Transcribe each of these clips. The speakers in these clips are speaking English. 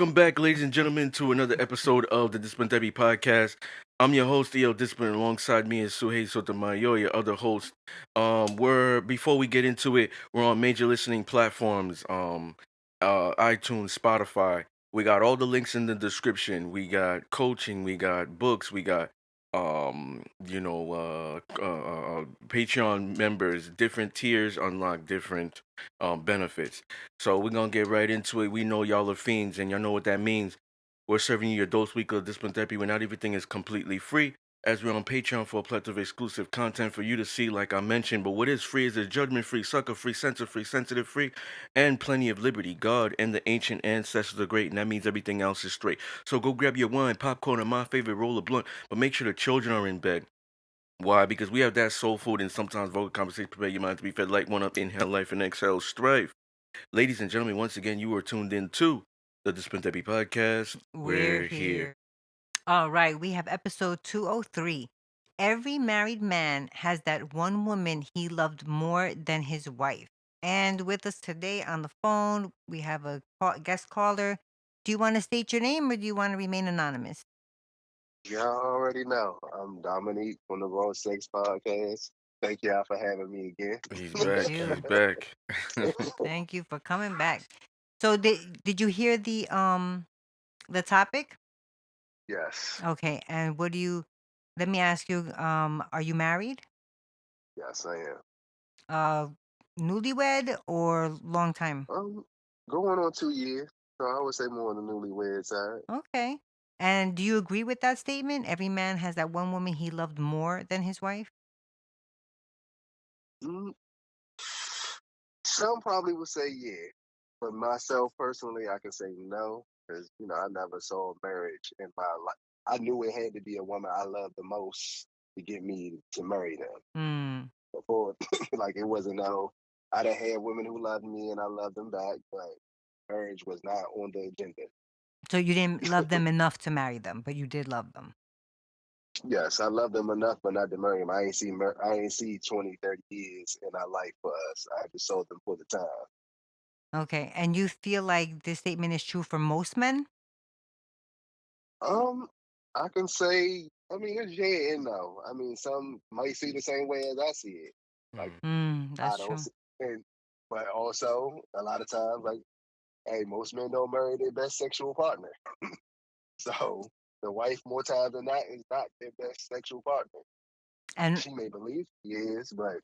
Welcome back, ladies and gentlemen, to another episode of the Discipline Therapy Podcast. I'm your host, EL Discipline. Alongside me is Suhei Sotomayor, your other host. We're before we get into it, we're on major listening platforms, iTunes, Spotify. We got all the links in the description. We got coaching, we got books, we got Patreon members, different tiers unlock different benefits. So we're gonna get right into it. We know y'all are fiends, and y'all know what that means. We're serving you your dose week of discipline therapy where not everything is completely free. As we're on Patreon for a plethora of exclusive content for you to see, like I mentioned. But what is free is a judgment-free, sucker-free, censor-free, sensitive-free, and plenty of liberty. God and the ancient ancestors are great, and that means everything else is straight. So go grab your wine, popcorn, and my favorite roll of blunt. But make sure the children are in bed. Why? Because we have that soul food and sometimes vulgar conversation. Prepare your mind to be fed. Light one up, inhale life, and exhale strife. Ladies and gentlemen, once again, you are tuned in to the Discipline Therapy Podcast. We're We're here. here. All right, we have episode 203. Every married man has that one woman he loved more than his wife. And with us today on the phone, we have a guest caller. Do you want to state your name or do you want to remain anonymous? Y'all already know. I'm Dominique from the Raw Sex Podcast. Thank y'all for having me again. He's Thank back. you. He's back. Thank you for coming back. So did you hear the topic? Yes, Okay, and what do you let me ask you, are you married? yes, I am. Uh, Newlywed or long time? Going on 2 years, so I would say more on the newlywed side. Okay. And do you agree with that statement? Every man has that one woman he loved more than his wife? Mm, some probably would say yeah, but myself personally, I can say no because I never saw marriage in my life. I knew it had to be a woman I loved the most to get me to marry them. Hmm. Before, like it wasn't no. I done had women who loved me and I loved them back, but marriage was not on the agenda. So you didn't love them enough to marry them, but you did love them. Yes, I love them enough, but not to marry them. I ain't see 20, 30 years in our life for us. I just sold them for the time. Okay. And you feel like this statement is true for most men? Um, I can say, I mean, it's yeah and no. I mean, some might see the same way as I see it. Like I That's don't true. see, and but also a lot of times, like, hey, most men don't marry their best sexual partner. So the wife, more times than not, is not their best sexual partner. And She may believe he is, but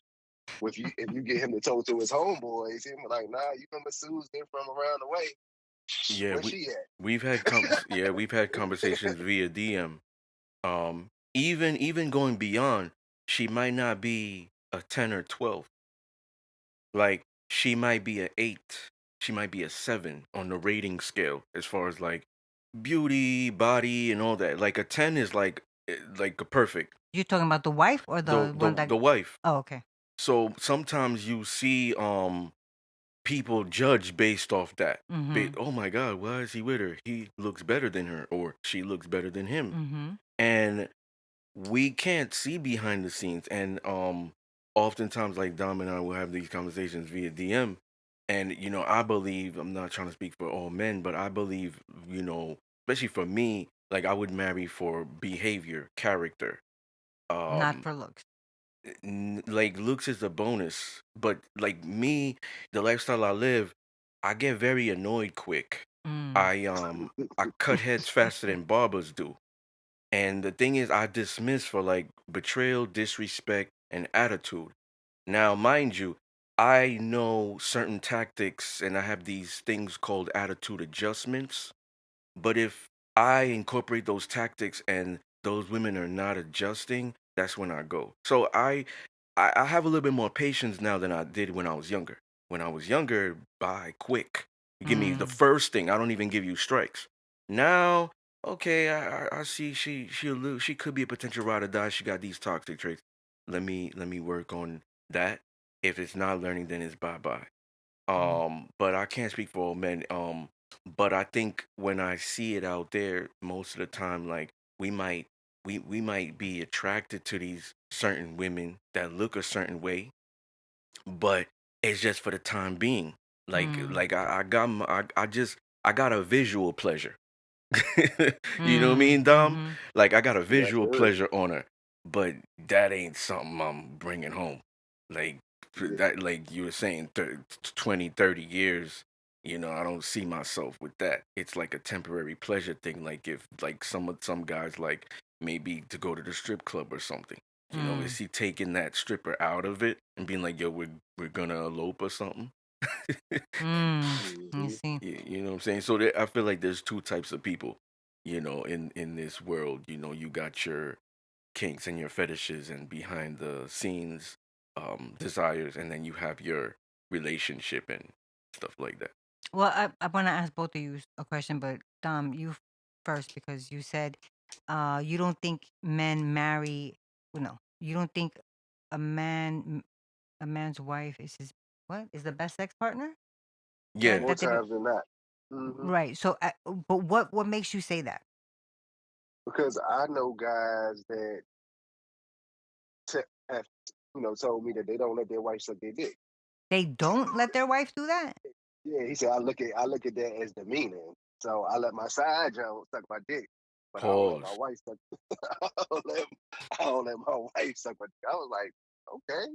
if you get him to talk to his homeboys, he'll be like, nah, you remember Susan from around the way? yeah, Where's she at? we've had conversations via DM. Even going beyond, she might not be a 10 or 12. Like she might be a 8. She might be a 7 on the rating scale as far as like beauty, body, and all that. Like a 10 is like a perfect. you're talking about the wife or The the the one that the wife. Oh, okay. So sometimes you see people judge based off that. Mhm. Oh my God, why is he with her? He looks better than her, or she looks better than him. Mhm. And we can't see behind the scenes. And oftentimes, like Dom and I will have these conversations via DM. And I believe, I'm not trying to speak for all men, but I believe, especially for me, like I would marry for behavior, character. Not Um, for looks. like looks is a bonus, but like me, the lifestyle I live, I get very annoyed quick. Mm. I cut heads faster than barbers do. And the thing is, I dismiss for like betrayal, disrespect, and attitude. Now, mind you, I know certain tactics and I have these things called attitude adjustments. But if I incorporate those tactics and those women are not adjusting, that's when I go. So I have a little bit more patience now than I did when I was younger. When I was younger, buy quick. You give me the Mm. first thing. I don't even give you strikes. Now, okay, I see she could be a potential ride or die. She got these toxic traits. Let me work on that. If it's not learning, then it's bye bye. Mm. But I can't speak for all men. But I think when I see it out there, most of the time, like we might be attracted to these certain women that look a certain way, but it's just for the time being. Like Mm. like I got my, I just I got a visual pleasure. You know what I mean, Mm, Dom? mhm. Like I got a Yes, visual sir. pleasure on her, but that ain't something I'm bringing home. Like Yeah. that, like you were saying, 20, 30 years. I don't see myself with that. It's like a temporary pleasure thing. Like if like some guys like maybe to go to the strip club or something. Mm, Is he taking that stripper out of it and being like, yo, we're gonna elope or something? mm. I Hmm. see. You know what I'm saying? So I feel like there's two types of people, in this world. You got your kinks and your fetishes and behind the scenes desires, and then you have your relationship and stuff like that. Well, I want to ask both of you a question, but you first because you said you don't think men marry. Well, no, you don't think a a man's wife is his what is the best sex partner Yeah. More that they be times than not. Hmm. right. So, but what makes you say that Because I know guys that have, told me that they don't let their wife suck their dick. they don't let their wife do that? Yeah, he said I look at that as demeaning. So I let my side Joe suck my dick, but I don't let my Pause. wife suck. I don't let my wife suck my dick. I was like, okay.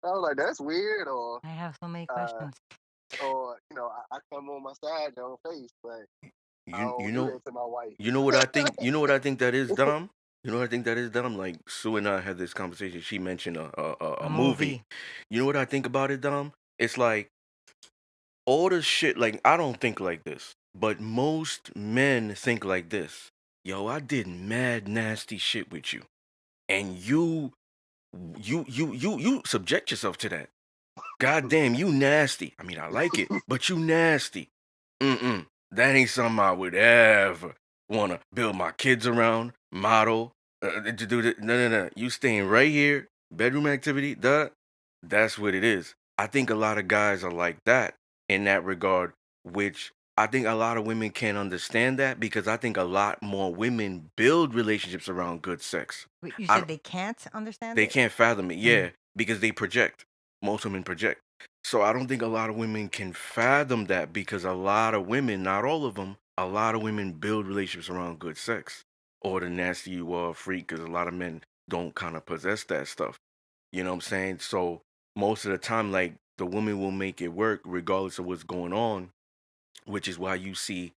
I was like, that's weird, I have so many uh, questions. I come on my side Joe face, but I You you don't do know that to my wife. you know what I think. You know what I think that is, Dom. You know what I think that is, Dom. Like Sue and I had this conversation. She mentioned A a movie. movie. You know what I think about it, Dom? It's like all the shit. Like I don't think like this, but most men think like this. Yo, I did mad nasty shit with you, and you subject yourself to that. God damn, you nasty. I mean, I like it, but you nasty. Mm-mm. That ain't something I would ever wanna build my kids around, model, to do that. No, no, no. You staying right here, bedroom activity, duh. That's what it is. I think a lot of guys are like that in that regard, which I think a lot of women can't understand that because I think a lot more women build relationships around good sex. Wait, you I said don't, they can't understand they it? can't fathom it, Mm, yeah, because they project. Most women project. So I don't think a lot of women can fathom that because a lot of women, not all of them, a lot of women build relationships around good sex or the nasty you are freak because a lot of men don't kind of possess that stuff. You know what I'm saying? So most of the time, like the woman will make it work regardless of what's going on, which is why you see,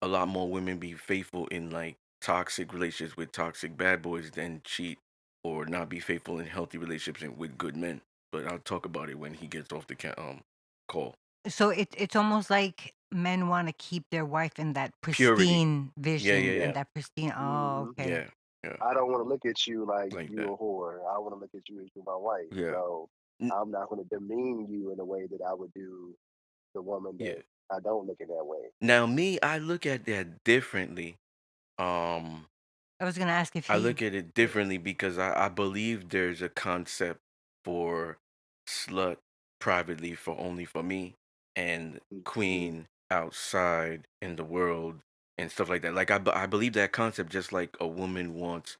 a lot more women be faithful in like toxic relationships with toxic bad boys than cheat or not be faithful in healthy relationships with good men. But I'll talk about it when he gets off the call. so it's almost like men wanna keep their wife in that Purity. pristine Yeah, vision yeah, and yeah, that pristine oh, Hmm. okay. yeah, yeah, I don't want to look at you like like you that. a whore. I want to look at you as you my wife. Yeah, So N- I'm not going to demean you in a way that I would do the woman yeah. that I don't look at that way. Now me, I look at that differently. Um, I was gonna ask if I he look at it differently because I believe there's a concept for slut privately for only for me and Hmm. queen outside in the world and stuff like that. Like I believe that concept just like a woman wants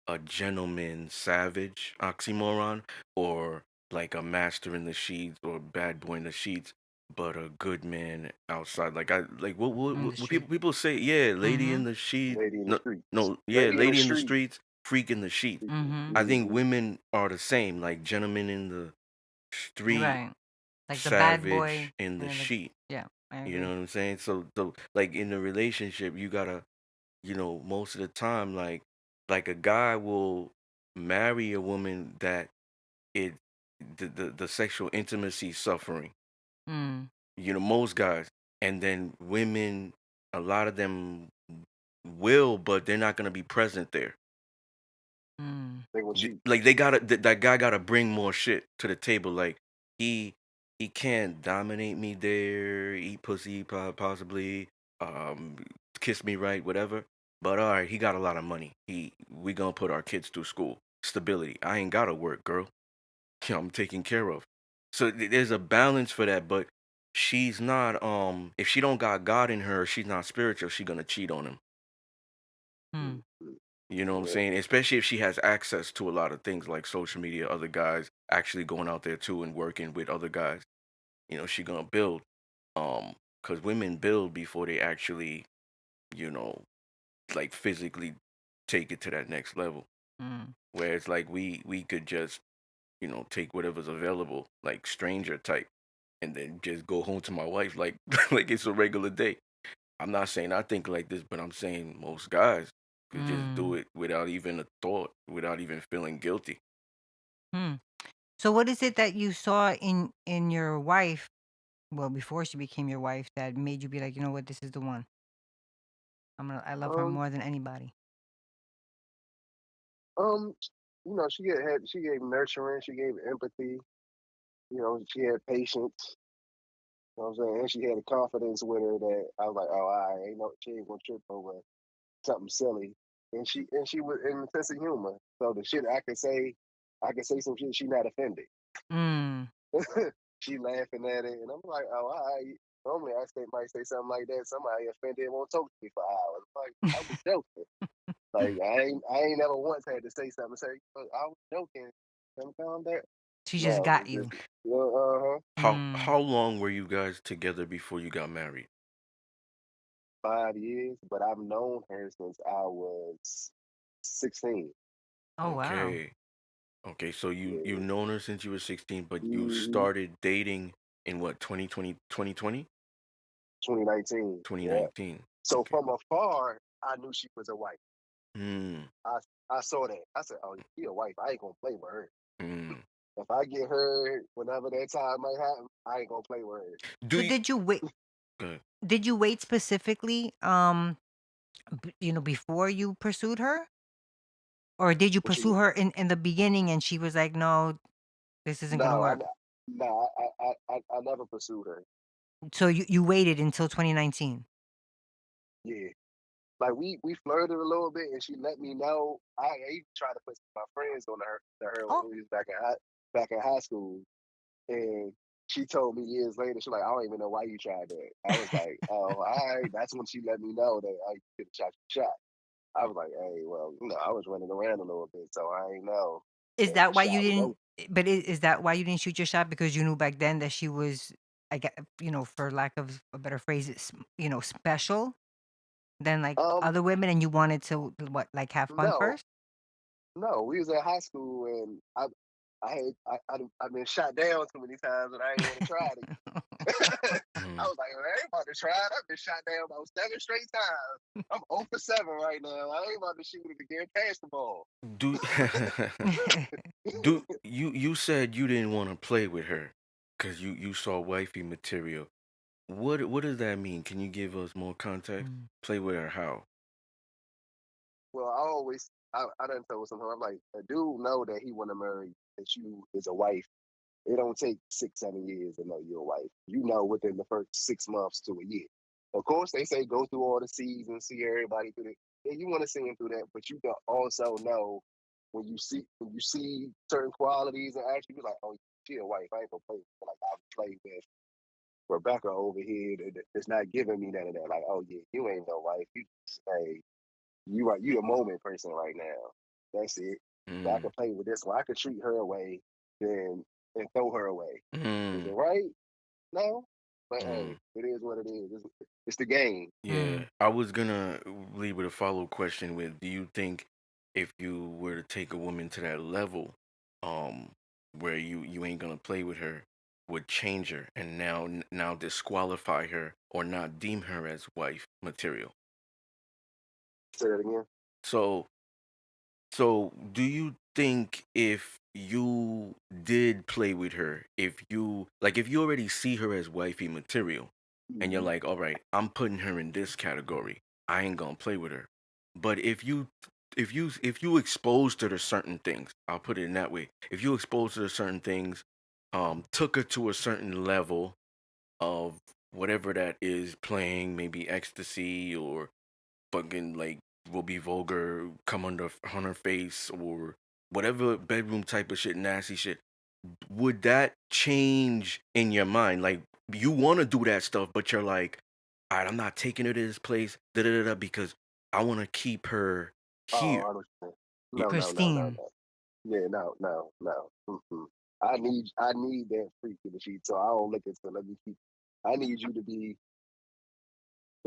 a gentleman savage oxymoron or like a master in the sheets or bad boy in the sheets but a good man outside. Like I like in the what street. people say, yeah, lady in Mhm. the sheets. Lady in the No, streets. no, yeah, Lady in the lady in the street. streets, freak in the sheets. Mhm. I think Hmm. women are the same, like gentlemen in the street, Right. Like the bad savage boy in the and the sheet. yeah, I You know agree. what I'm saying? So like in the relationship, you gotta, most of the time, like a guy will marry a woman that it the sexual intimacy suffering. Mm, Most guys, and then women, a lot of them will, but they're not gonna be present there. mm, They will cheat. Like they gotta that guy gotta bring more shit to the table. Like he he can't dominate me there, eat pussy possibly, um, kiss me right, whatever. But all right, he got a lot of money. We gonna put our kids through school, stability. I ain't gotta work, girl. I'm taken care of. So there's a balance for that, but she's not. If she don't got God in her, she's not spiritual. She gonna cheat on him. mm. Mhm. You know what I'm Yeah. saying? Especially if she has access to a lot of things like social media, other guys actually going out there too and working with other guys. She gonna build. Um, because women build before they actually, you know, like physically take it to that next level. Mm. Whereas like we could just, take whatever's available, like stranger type, and then just go home to my wife like like it's a regular day. I'm not saying I think like this, but I'm saying most guys could just do Mm. it without even a thought, without even feeling guilty. Hmm. So what is it that you saw in your wife, well, before she became your wife, that made you be like, you know what, this is the one. I love her Um, more than anybody. um, she gave nurturing, she gave empathy. She had patience. You know what I'm saying? And she had a confidence with her that I was like, oh, I ain't no, she ain't gonna trip over something silly. And she was in a sense of humor. So the shit I could say some shit she not offended. Mm. She laughing at it, and I'm like, oh, all right. Normally might say something like that. Somebody offended won't talk to me for hours. Like I was joking. Like I ain't never once had to say something. Say I was joking. Calm down. She just No, got it's you. just uh huh. How Mm. how long were you guys together before you got married? 5 years, but I've known her since I was 16. Oh wow. Okay. Okay, so you've Yeah. known her since you were 16, but you hmm started dating in what, 2020, 2020, 2019. Yeah. 2019. So Okay. from afar, I knew she was a wife. Mm, I I saw that. I said, "Oh, she a wife. I ain't gonna play with her. mm. If I get her whenever that time might happen, I ain't gonna play with her." Do So you did you wait? good. Did you wait specifically, before you pursued her, or did you What you pursue mean? her in the beginning and she was like, no, this isn't gonna No, work? no, I never pursued her. So you waited until 2019. Yeah, like we flirted a little bit, and she let me know. I even tried to put my friends on to her Oh. when we was back in high school, and she told me years later, she's like, I don't even know why you tried that. I was like, oh, all right. That's when she let me know that I could have shot your shot. I was like, hey, well, I was running around a little bit, so I ain't know Is that the that why you shot was didn't? over. But is that why you didn't shoot your shot, because you knew back then that she was, I get, for lack of a better phrase, special than like Um, other women, and you wanted to what, like have fun no, first? no, we was in high school, and I've been shot down too many times, and I ain't want to try it. I Mm. was like, I ain't about to try it. I've been shot down about 7 straight times. I'm 0 for 7 right now. I ain't about to shoot it again. Pass the ball. Do do you said you didn't want to play with her because you saw wifey material. What does that mean? Can you give us more context? Mm. Play with her how? Well, I done told someone, I'm like, a dude know that he want to marry, that you is a wife. It don't take 6, 7 years to know you're a wife. You know within the first 6 months to a year. Of course, they say go through all the seasons, see everybody through it. Yeah, you want to see them through that, but you can also know when you see certain qualities and actually be like, oh, she a wife. I ain't gonna play with her. Like I play with Rebecca over here that's not giving me none of that. Like, oh yeah, you ain't no wife. You just, hey, you the moment person right now. That's it. So I Mm, can play with this one. I could treat her away, then and throw her away. Is it mm, right? No. But hey, mm. it is what it is. It's the game. Yeah, Mm. I was gonna leave with a follow question with, do you think if you were to take a woman to that level, um, where you ain't gonna play with her, would change her and now disqualify her or not deem her as wife material? Say that again. So So, do you think if you did play with her, if you already see her as wifey material, and you're Mhm. like, all right, I'm putting her in this category, I ain't gonna play with her. But if you exposed her to certain things, I'll put it in that way. If you exposed her to certain things, took her to a certain level of whatever that is playing, maybe ecstasy or fucking like will be vulgar, come under on her face or whatever bedroom type of shit, nasty shit. Would that change in your mind? Like you want to do that stuff, but you're like, all right, I'm not taking her to this place, da da da, da, because I want to keep her Oh, here. I understand. Y- No, no, no, no, Pristine. no. Yeah, no, no, no. Mm-mm. I need that freak in the sheet, so I don't look at. So let me keep. I need you to be.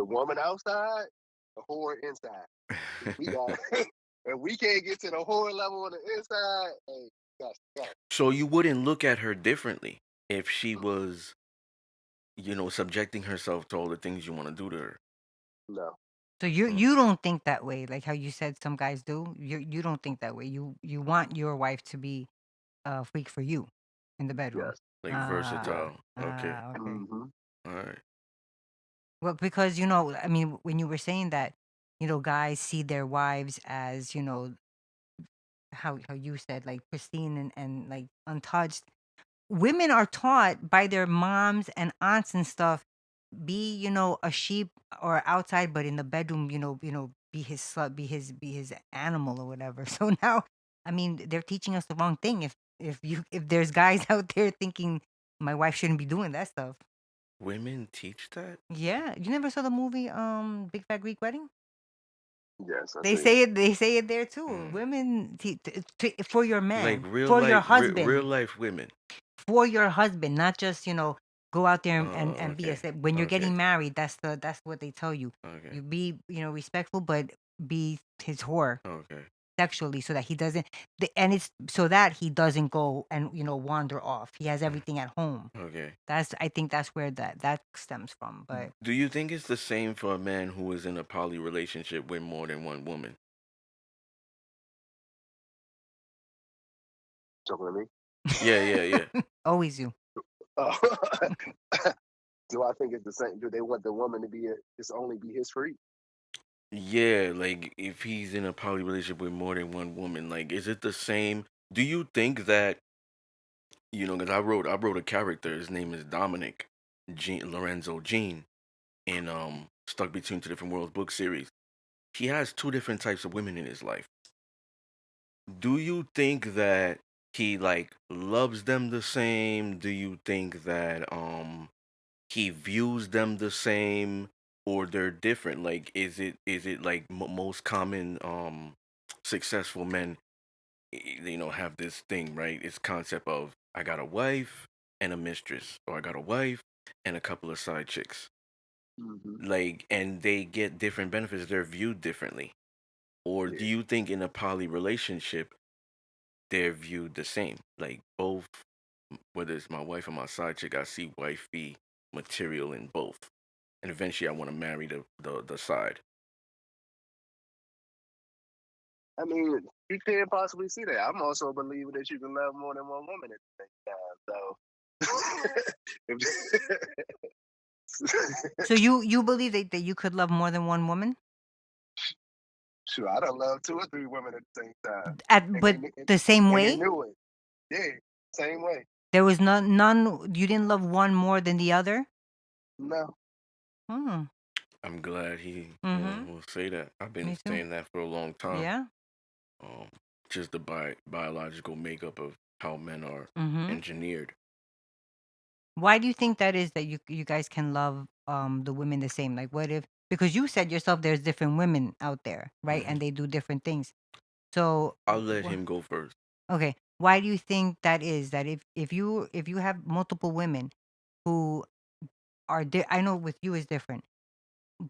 The woman outside, the whore inside. We got if we can't get to the whore level on the inside, hey, that's go. So you wouldn't look at her differently if she was, subjecting herself to all the things you want to do to her. No. So you Mm. you don't think that way, like how you said some guys do. You don't think that way. You want your wife to be a freak for you in the bedroom. Yes. Like Ah, versatile. Okay. okay. Mm-hmm. All right. Well, because I mean, when you were saying that, guys see their wives as, how you said, like pristine and like untouched. Women are taught by their moms and aunts and stuff, be, a sheep or outside, but in the bedroom, be his slut, be his animal or whatever. So now, I mean, they're teaching us the wrong thing. If there's guys out there thinking my wife shouldn't be doing that stuff. Women teach that? Yeah, you never saw the movie Big Fat Greek Wedding? Yes, I They see. say it. They say it there too. Mm. Women for your Like man, real for your life, real husband, life women. for your husband, not just go out there and be a Okay. slave. When you're Okay. getting married, that's what they tell you. Okay. You be respectful, but be his whore Okay. sexually, so that he doesn't. And it's so that he doesn't go and wander off. He has Mm. everything at home. Okay. I think that's where that stems from. But Do you think it's the same for a man who is in a poly relationship with more than one woman? Talking to me? Yeah, yeah, yeah. always you. Oh. Do I think it's the same? Do they want the woman to be just only be his freak? Yeah, like if he's in a poly relationship with more than one woman, like is it the same? Do you think that, because I wrote a character, his name is Dominic Lorenzo Jean in Stuck Between Two Different Worlds book series. He has two different types of women in his life. Do you think that he like loves them the same? Do you think that he views them the same, or they're different? Like is it like most common successful men, have this thing, right? It's concept of I got a wife and a mistress, or I got a wife and a couple of side chicks. Mm-hmm. Like, and they get different benefits. They're viewed differently. Or do Yeah. you think in a poly relationship they're viewed the same? Like both, whether it's my wife or my side chick, I see wifey material in both, and eventually I want to marry the side. I mean, you can't possibly see that. I'm also a believer that you can love more than one woman at the same time. So, So you believe that you could love more than one woman? sure, I don't love two or three women at the same time, and But the same they way? knew it. Yeah, same way. There was none. You didn't love one more than the other. No, Hmm. I'm glad he Mm-hmm. will say that. I've been Me too. saying that for a long time. Yeah. Um, just the biological makeup of how men are Mm-hmm. engineered. Why do you think that is that you guys can love the women the same? Like, what if, because you said yourself there's different women out there, right? Hmm. And they do different things. So I'll let him go first. okay, why do you think that is? That if you have multiple women who are I know with you is different,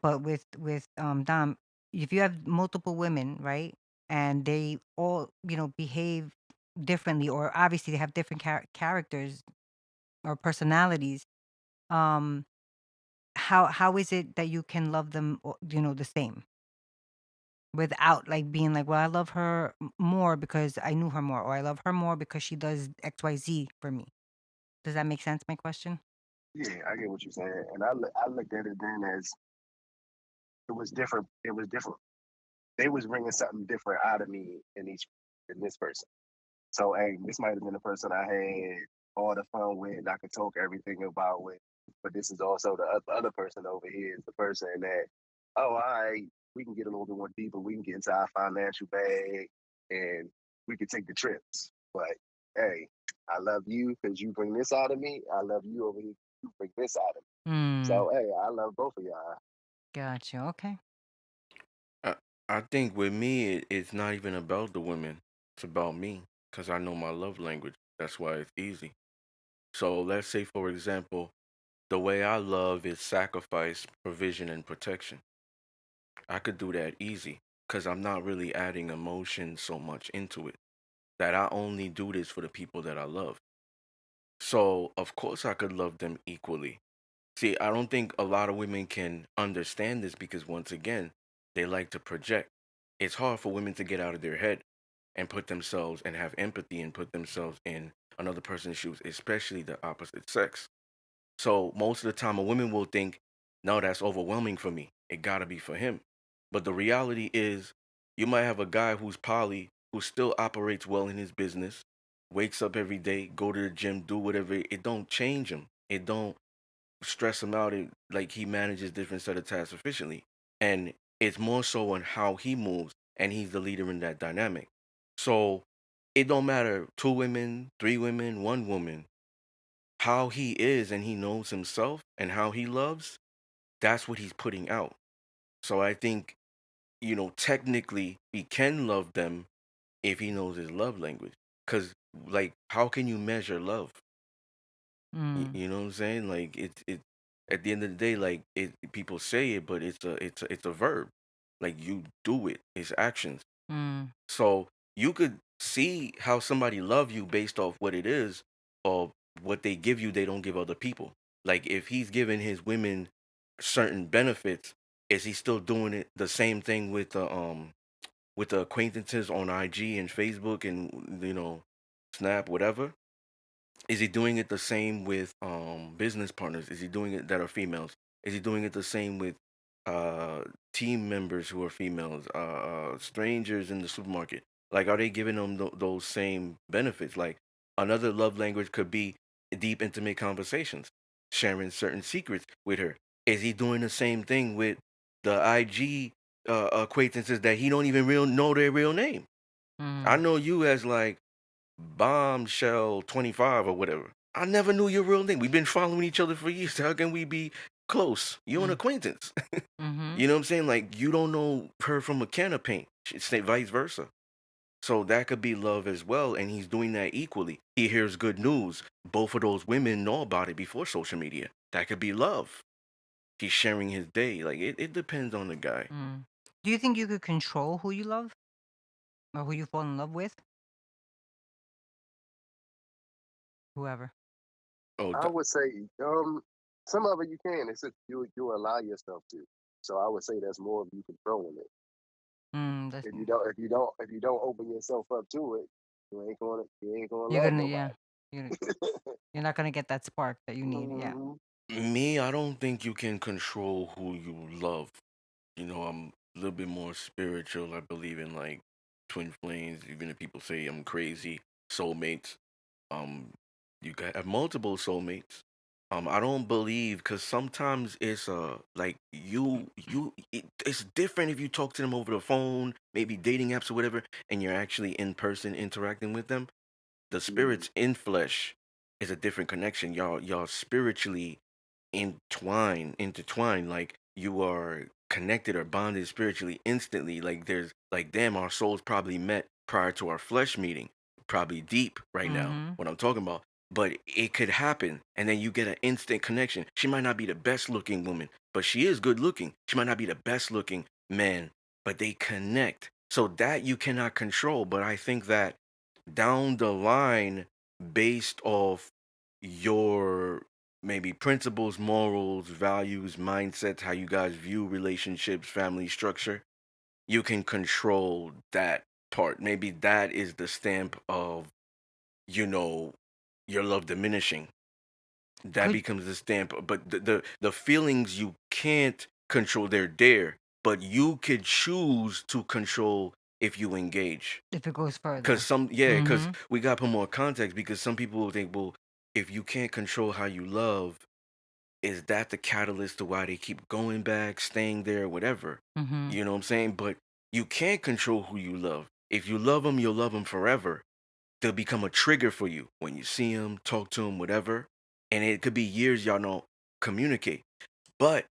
but with Dom, if you have multiple women, right, and they all behave differently, or obviously they have different characters or personalities, um, how is it that you can love them, the same, without like being like, well, I love her more because I knew her more, or I love her more because she does XYZ for me. Does that make sense? My question. yeah, I get what you're saying, and I looked at it then as it was different. It was different. They was bringing something different out of me in this person. So, hey, this might have been the person I had all the fun with, and I could talk everything about with. But this is also the other person over here is the person that, oh, all right, we can get a little bit more deeper. We can get into our financial bag, and we can take the trips. But hey, I love you because you bring this out of me. I love you over here. You bring this out of me. Hmm. So, hey, I love both of y'all. Gotcha. Okay. I I think with me, it's not even about the women. It's about me, because I know my love language. That's why it's easy. So let's say, for example, The way I love is sacrifice, provision, and protection. I could do that easy because I'm not really adding emotion so much into it. That I only do this for the people that I love. So, of course, I could love them equally. See, I don't think a lot of women can understand this because, once again, they like to project. It's hard for women to get out of their head and put themselves and have empathy and put themselves in another person's shoes, especially the opposite sex. So most of the time, a woman will think, no, that's overwhelming for me. It gotta be for him. But the reality is, you might have a guy who's poly, who still operates well in his business, wakes up every day, go to the gym, do whatever. It don't change him. It don't stress him out. Like he manages different set of tasks efficiently. And it's more so on how he moves, and he's the leader in that dynamic. So it don't matter two women, three women, one woman how he is and he knows himself and how he loves, that's what he's putting out. So I think, technically he can love them if he knows his love language. Cause like how can you measure love? Mm, You know what I'm saying? Like it at the end of the day, like people say it, but it's a verb. Like you do it, it's actions. mm, So you could see how somebody love you based off what it is or what they give you they don't give other people. Like if he's giving his women certain benefits, is he still doing it the same thing with the acquaintances on IG and Facebook and Snap, whatever? Is he doing it the same with business partners? Is he doing it that are females? Is he doing it the same with uh team members who are females? Strangers in the supermarket? Like, are they giving them those same benefits? Like, another love language could be deep, intimate conversations, sharing certain secrets with her. Is he doing the same thing with the IG acquaintances that he don't even real know their real name? I mm, know you as like Bombshell 25 or whatever. I never knew your real name. We've been following each other for years. How can we be close? You're an mm, acquaintance. mhm, You know what I'm saying? Like you don't know her from a can of paint. Say vice versa. So that could be love as well, and he's doing that equally. He hears good news. Both of those women know about it before social media. That could be love. He's sharing his day. Like it depends on the guy. mm. Do you think you could control who you love or who you fall in love with? Whoever. Oh, I would say some of it you can. It's if you allow yourself to. So I would say that's more of you controlling it. That's If you don't open yourself up to it, you ain't gonna you're love gonna yeah. nobody. You're you're not gonna get that spark that you need. Yeah. Mhm. me, I don't think you can control who you love. I'm a little bit more spiritual. I believe in like twin flames, even if people say I'm crazy, soulmates. Um, you can have multiple soulmates. I don't believe because sometimes it's like it's different if you talk to them over the phone, maybe dating apps or whatever, and you're actually in person interacting with them. The Mhm. spirits in flesh is a different connection. Y'all spiritually intertwined, like you are connected or bonded spiritually instantly. Like there's like damn, our souls probably met prior to our flesh meeting. Probably deep right now, Mhm. what I'm talking about. But it could happen, and then you get an instant connection. She might not be the best looking woman, but she is good looking. She might not be the best looking man, but they connect. So that you cannot control. But I think that down the line, based off your maybe principles, morals, values, mindsets, how you guys view relationships, family structure, you can control that part. Maybe that is the stamp of, you know, your love diminishing. That Could becomes the stamp. But the feelings you can't control, they're there. But you could choose to control if you engage. if it goes Cause further. cause Mhm. we got to put more context because some people will think, well, if you can't control how you love, is that the catalyst to why they keep going back, staying there, whatever? Mhm. You know what I'm saying? But you can't control who you love. If you love them, you'll love them forever. They'll become a trigger for you when you see them, talk to them, whatever. And it could be years y'all don't communicate. But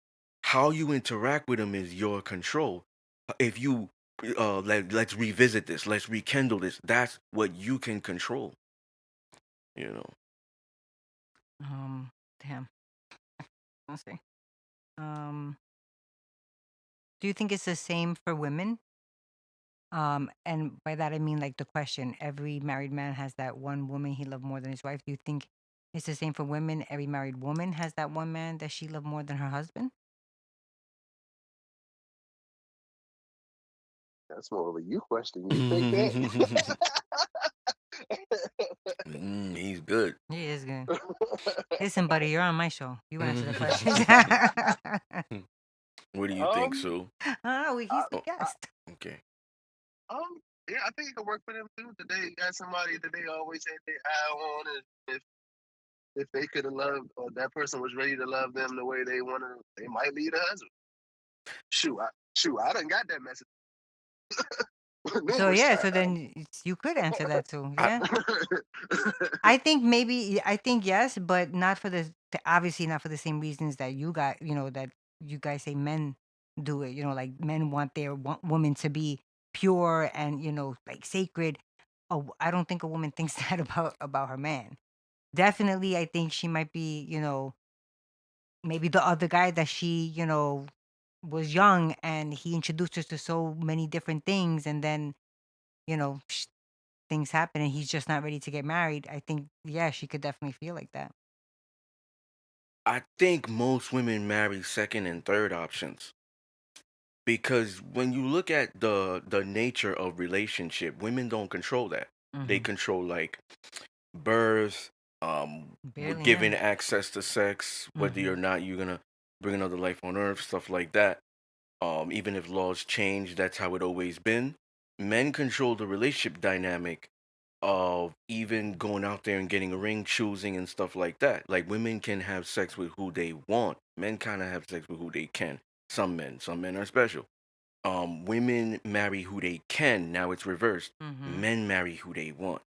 how you interact with them is your control. If you let's revisit this, let's rekindle this. That's what you can control. You know. Um damn. Let's see. Um, do you think it's the same for women? And by that I mean like the question, every married man has that one woman he loved more than his wife. Do you think it's the same for women? Every married woman has that one man that she loved more than her husband? That's more of a you question. You think that? He's good. He is good. Listen, buddy, you're on my show. You answer the questions. What do you think, um, Sue? Oh, I, he's the Oh, I, guest. okay. yeah, I think it could work for them too. That they got somebody that they always had their eye on, and if they could have loved, or that person was ready to love them the way they wanted, they might lead a husband. I done got that message So numerous yeah, so times. then you could answer that too. I Yeah. I think maybe I think yes, but not for the obviously not for the same reasons that you got, that you guys say men do it. Like men want their woman to be pure and like sacred. Oh, I don't think a woman thinks that about her man. Definitely, I think she might be, maybe the other guy that she, was young and he introduced her to so many different things, and then things happen and he's just not ready to get married. I think, yeah, she could definitely feel like that. I think most women marry second and third options because when you look at the nature of relationship, women don't control that. They Hmm. control like birth, with Barely, yeah. giving access to sex, whether Hmm. or not you're gonna bring another life on earth, stuff like that. Even if laws change, that's how it always been. Men control the relationship dynamic of even going out there and getting a ring, choosing and stuff like that. Like women can have sex with who they want. Men kind of have sex with who they can. Some men are special. Women marry who they can. Now it's reversed. Hmm. Men marry who they want.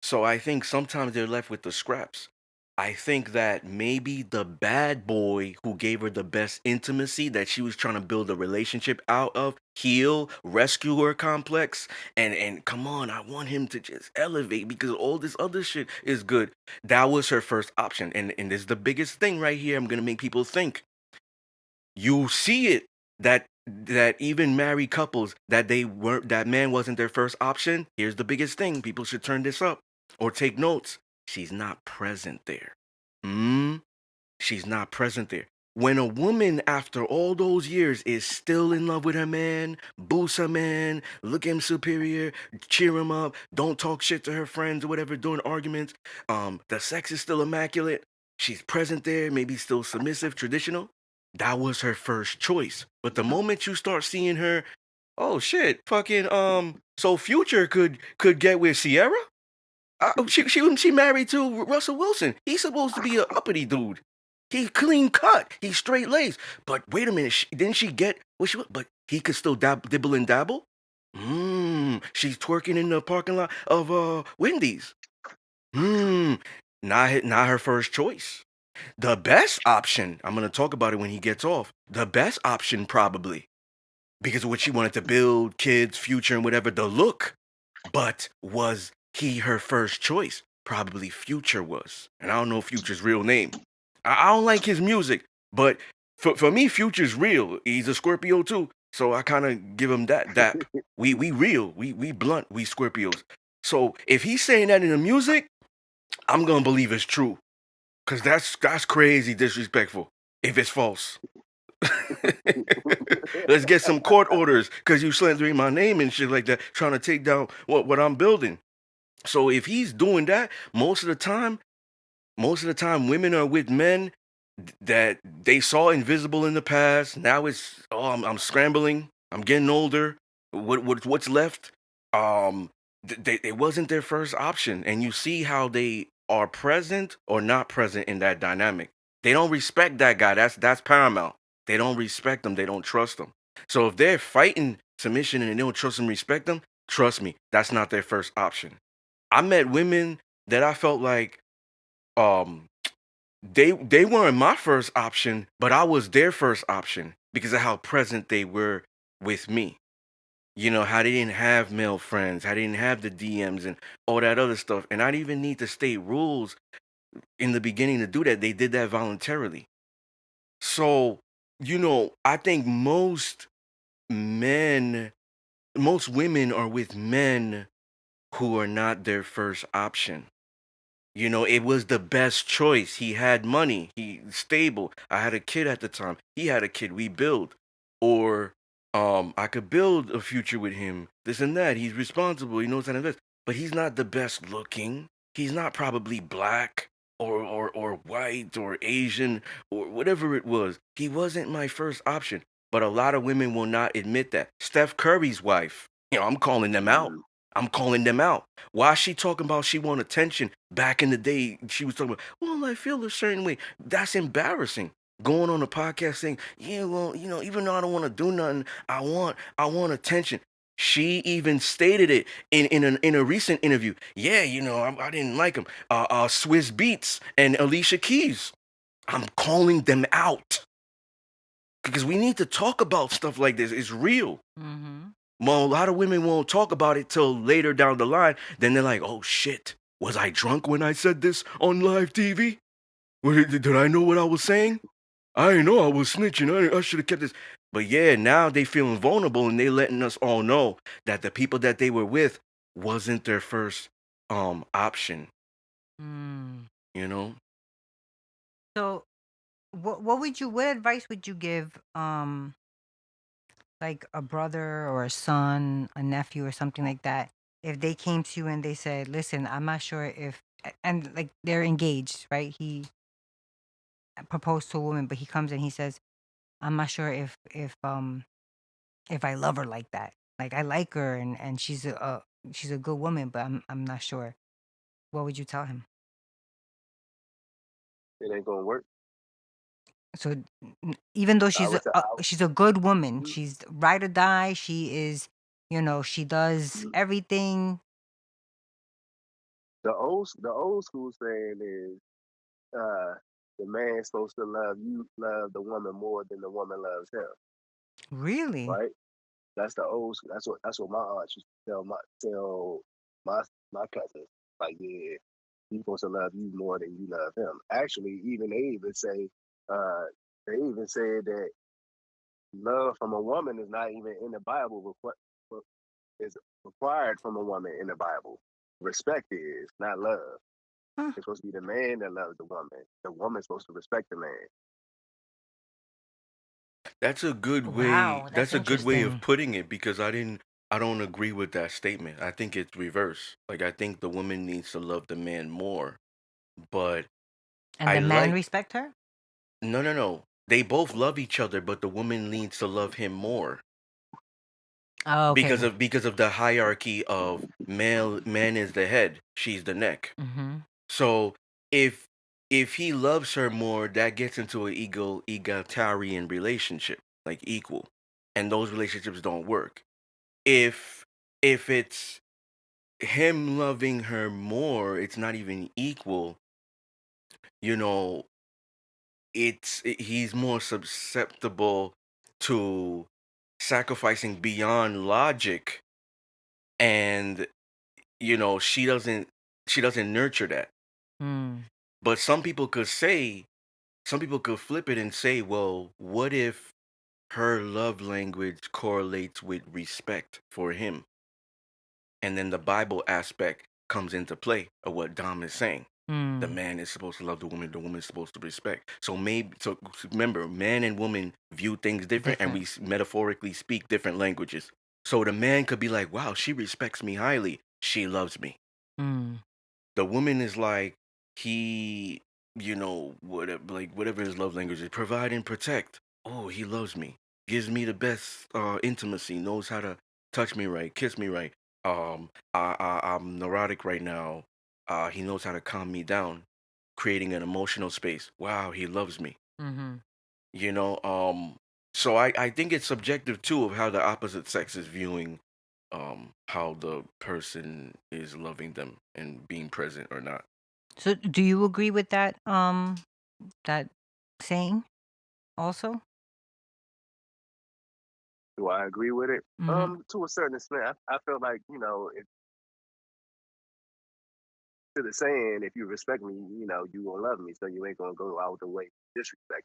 So I think sometimes they're left with the scraps. I think that maybe the bad boy who gave her the best intimacy that she was trying to build a relationship out of, heal, rescue her complex, and come on, I want him to just elevate because all this other shit is good. That was her first option. And this is the biggest thing right here. I'm gonna make people think. You see it that even married couples that they weren't that man wasn't their first option. Here's the biggest thing. People should turn this up or take notes. She's not present there. Hmm. She's not present there. When a woman, after all those years, is still in love with her man, boosts her man, look at him superior, cheer him up, don't talk shit to her friends or whatever during arguments, the sex is still immaculate, she's present there, maybe still submissive, traditional. That was her first choice. But the moment you start seeing her, oh shit, fucking so Future could get with Sierra. She married to Russell Wilson. He's supposed to be a uppity dude. He clean cut. He's straight laced. But wait a minute, didn't she get what she? But he could still dibble and dabble. She's twerking in the parking lot of Wendy's. Hmm, not her first choice. The best option. I'm gonna talk about it when he gets off. The best option probably because of what she wanted to build, kids, future, and whatever. The look, but was he her first choice? Probably Future was. And I don't know Future's real name. I don't like his music, but for me, Future's real. He's a Scorpio too. So I kind of give him that dap. We real. We blunt. We Scorpios. So if he's saying that in the music, I'm gonna believe it's true. Cause that's crazy disrespectful. If it's false. Let's get some court orders because you slandering my name and shit like that, trying to take down what I'm building. So if he's doing that, most of the time, women are with men that they saw invisible in the past. Now it's I'm scrambling. I'm getting older. What's left? It wasn't their first option, and you see how they are present or not present in that dynamic. They don't respect that guy. That's paramount. They don't respect them. They don't trust them. So if they're fighting submission and they don't trust and respect them, trust me, that's not their first option. I met women that I felt like um they weren't my first option, but I was their first option because of how present they were with me. You know, how they didn't have male friends, how they didn't have the DMs and all that other stuff. And I didn't even need to state rules in the beginning to do that. They did that voluntarily. So, I think men, most women are with men who are not their first option. It was the best choice. He had money. He stable. I had a kid at the time. He had a kid. We build. Or I could build a future with him. This and that. He's responsible. He knows how to invest. But he's not the best looking. He's not probably black or white or Asian or whatever it was. He wasn't my first option. But a lot of women will not admit that. Steph Curry's wife. I'm calling them out. Mm, I'm calling them out. Why is she talking about she want attention? Back in the day, she was talking about, well, I feel a certain way. That's embarrassing. Going on a podcast saying, yeah, well, even though I don't want to do nothing, I want attention. She even stated it in a recent interview. Yeah, I didn't like him. Swiss Beats and Alicia Keys. I'm calling them out because we need to talk about stuff like this. It's real. Mm-hmm. Well, a lot of women won't talk about it till later down the line. Then they're like, "Oh shit, was I drunk when I said this on live TV? Did I know what I was saying? I didn't know I was snitching. I should have kept this." But yeah, now they feeling vulnerable and they letting us all know that the people that they were with wasn't their first option. Mm. You know, So, what advice would you give like a brother or a son, a nephew or something like that, if they came to you and they said, "Listen, I'm not sure if," and like they're engaged, right? He proposed to a woman, but he comes and he says, "I'm not sure if I love her like that. Like I like her and she's a good woman, but I'm not sure." What would you tell him? it ain't gonna work. So even though I would say, she's a good woman, mm, she's ride or die. She is, she does mm. everything. The old school saying is, uh, the man's supposed to love the woman more than the woman loves him, Really? right? That's the old school. That's what my aunt used to tell my my cousins. Like, yeah, he's supposed to love you more than you love him. Actually, even uh, they even said that love from a woman is not even in the Bible. Is required from a woman in the Bible. Respect is not love. Huh. It's supposed to be the man that loves the woman. The woman's supposed to respect the man. that's a good way. Wow, that's That's a good way of interesting. putting it because I don't agree with that statement. I think it's reverse. Like I think the woman needs to love the man more, but And I the man like respect her? no, no, no. They both love each other, but the woman needs to love him more Oh, because okay. of the hierarchy of man is the head, she's the neck. Mm-hmm. So if he loves her more, that gets into an egalitarian relationship, like equal, and those relationships don't work. If it's him loving her more, it's not even equal. You know, he's more susceptible to sacrificing beyond logic, and she doesn't nurture that. Mm. But some people could flip it and say, well, what if her love language correlates with respect for him, and then the Bible aspect comes into play of what Dom is saying. The Mm. man is supposed to love the woman is supposed to respect. So remember, man and woman view things different, and Different. we metaphorically speak different languages. So the man could be like, wow, she respects me highly, she loves me. Mm. The woman is like, he, whatever his love language is, provide and protect. Oh, he loves me, gives me the best intimacy, knows how to touch me right, kiss me right. I'm neurotic right now. He knows how to calm me down, creating an emotional space. Wow, he loves me. Mm-hmm. You know, so I think it's subjective too of how the opposite sex is viewing how the person is loving them and being present or not. So do you agree with that saying also? Do I agree with it? Mm-hmm. To a certain extent, I feel like, if to the saying, if you respect me, you gonna love me, so you ain't gonna go out the way to disrespect.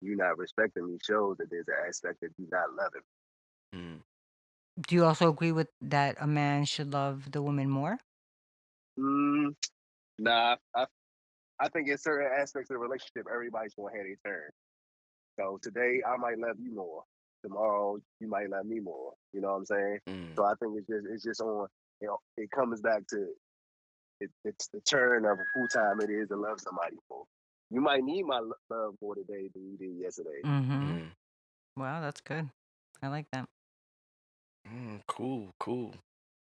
you not respecting me shows that there's an aspect that you not loving Mm. Do you also agree with that a man should love the woman more? me. Nah, I think in certain aspects of the relationship, everybody's gonna have their turn. So today I might love you more. Tomorrow you might love me more. You know what I'm saying? Mm. So I think it's just on. It comes back to it's the turn of who time it is to love somebody for. You might need my love more today than you did yesterday. Mm-hmm. Mm. Wow, that's good. I like that. Cool, cool.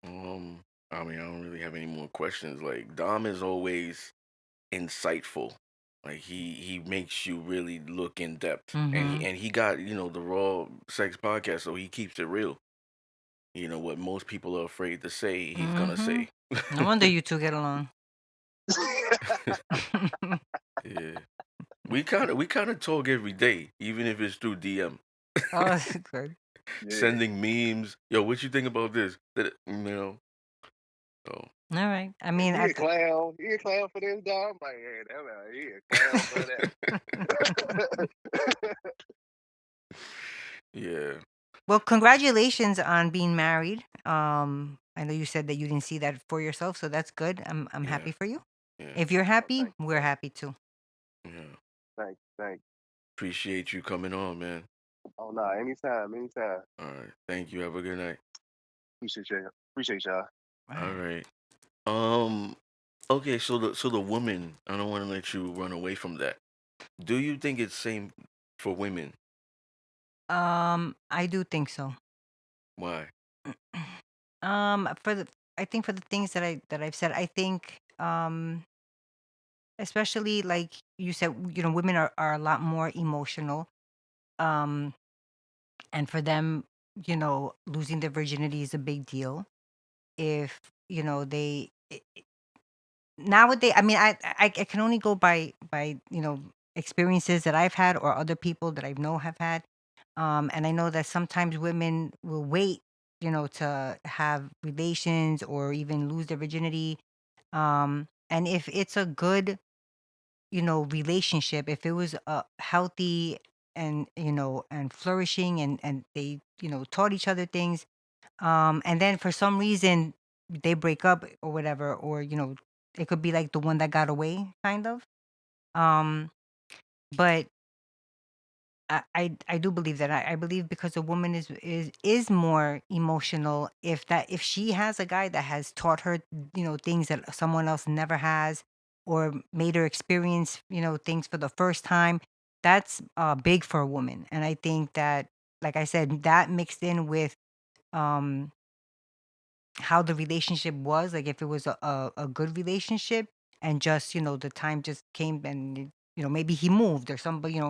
Um, I mean, I don't really have any more questions. Like Dom is always insightful. Like he makes you really look in depth, and Mm-hmm. he got the Raw Sex Podcast, so he keeps it real. What most people are afraid to say, he's gonna Mm-hmm. say. No wonder you two get along. Yeah, we kind of talk every day, even if it's through DM. Oh, that's good. Yeah. Sending memes. Yo, what you think about this? So All right. I He mean, a clown. He a clown for this dog. I'm like, yeah, that man, he a clown for that. yeah, well, congratulations on being married. I know you said that you didn't see that for yourself, so that's good. I'm yeah, happy for you. yeah, If you're Oh, happy, thank you, we're thank happy too. yeah. you, thank you, thank Appreciate you coming on, man. you. Oh no, anytime, anytime. All right, thank you. Have a good night. Appreciate y'all. All All right. right. Um. Okay. So the woman. I don't want to let you run away from that. Do you think it's same for women? I do think so. Why? For the I think for the things that I've said, I think especially like you said, women are a lot more emotional. Um, and for them, losing their virginity is a big deal. If they nowadays, I mean, I can only go by experiences that I've had or other people that I know have had. And I know that sometimes women will wait, to have relations or even lose their virginity. And if it's a good, relationship, if it was healthy and flourishing and they, taught each other things, and then for some reason they break up or whatever, or it could be like the one that got away, kind of. Um, but I do believe that. I believe because a woman is more emotional if she has a guy that has taught her, things that someone else never has, or made her experience, things for the first time. That's big for a woman. And I think that, like I said, that mixed in with um how the relationship was, like if it was a good relationship, and just, the time just came, and maybe he moved or somebody,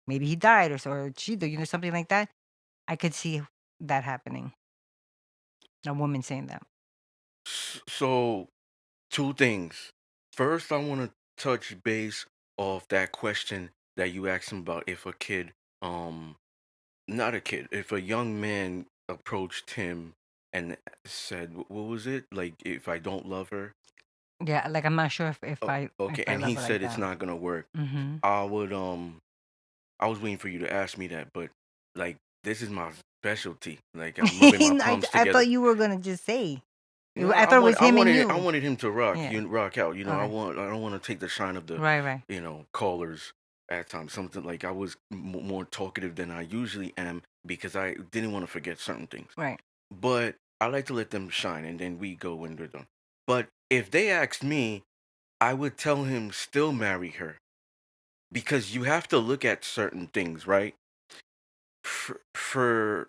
maybe he died, or she did, something like that. I could see that happening. A woman saying that. So two things. First, I want to touch base off that question that you asked him about if a kid, not a kid, if a young man approached him and said, what was it? Like, if I don't love her? Yeah, like I'm not sure if Oh, I if okay. I And love he her like said it's that. not gonna work. Mm-hmm. I would, I was waiting for you to ask me that, but like, this is my specialty. Like, I'm rubbing my palms I together. thought you were gonna just say. No, I I thought it want was I him and wanted I you. wanted him to Yeah. rock out. Okay. I don't want to take the shine of the, Right. Right. callers at times. Something like I was more talkative than I usually am because I didn't want to forget certain things. Right. But I like to let them shine, and then we go when they're done. But if they asked me, I would tell him still marry her because you have to look at certain things, right? For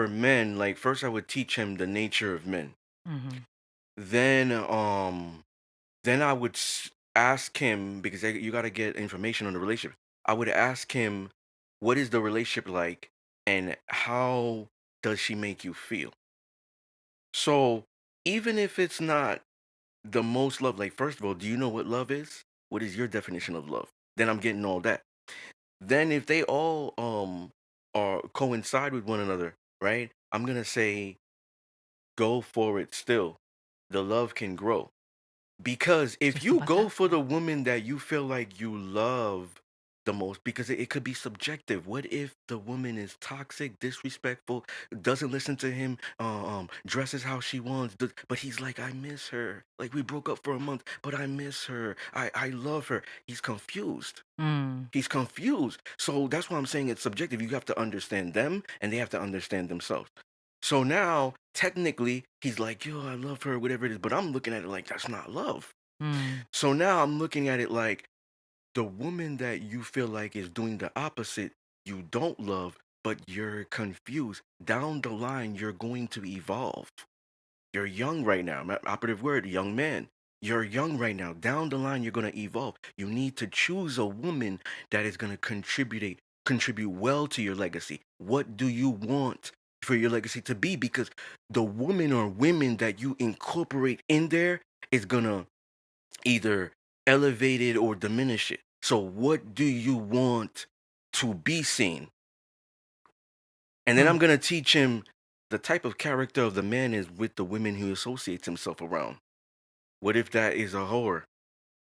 men, like first I would teach him the nature of men. Mm-hmm. Then then I would ask him because you got to get information on the relationship. I would ask him, what is the relationship like, and how does she make you feel? So even if it's not the most love, like first of all, do you know what love is? What is your definition of love? Then I'm getting all that. Then if they all are coincide with one another, right? I'm gonna say go for it still. The love can grow. Because if Just you about go that. for the woman that you feel like you love, the most because it could be subjective. What if the woman is toxic, disrespectful, doesn't listen to him, dresses how she wants, but he's like, I miss her. Like we broke up for a month, but I miss her. I love her. He's confused. Mm. He's confused. So that's why I'm saying it's subjective. You have to understand them and they have to understand themselves. So now, technically, he's like, yo, I love her, whatever it is. But I'm looking at it like that's not love. Mm. So now I'm looking at it like the woman that you feel like is doing the opposite, you don't love, but you're confused. Down the line, you're going to evolve. You're young right now. Operative word, young man. You're young right now. Down the line, you're gonna evolve. You need to choose a woman that is gonna contribute well to your legacy. What do you want for your legacy to be? Because the woman or women that you incorporate in there is gonna either elevate it or diminish it. So what do you want to be seen? And then Mm. I'm gonna teach him the type of character of the man is with the women he associates himself around. What if that is a whore?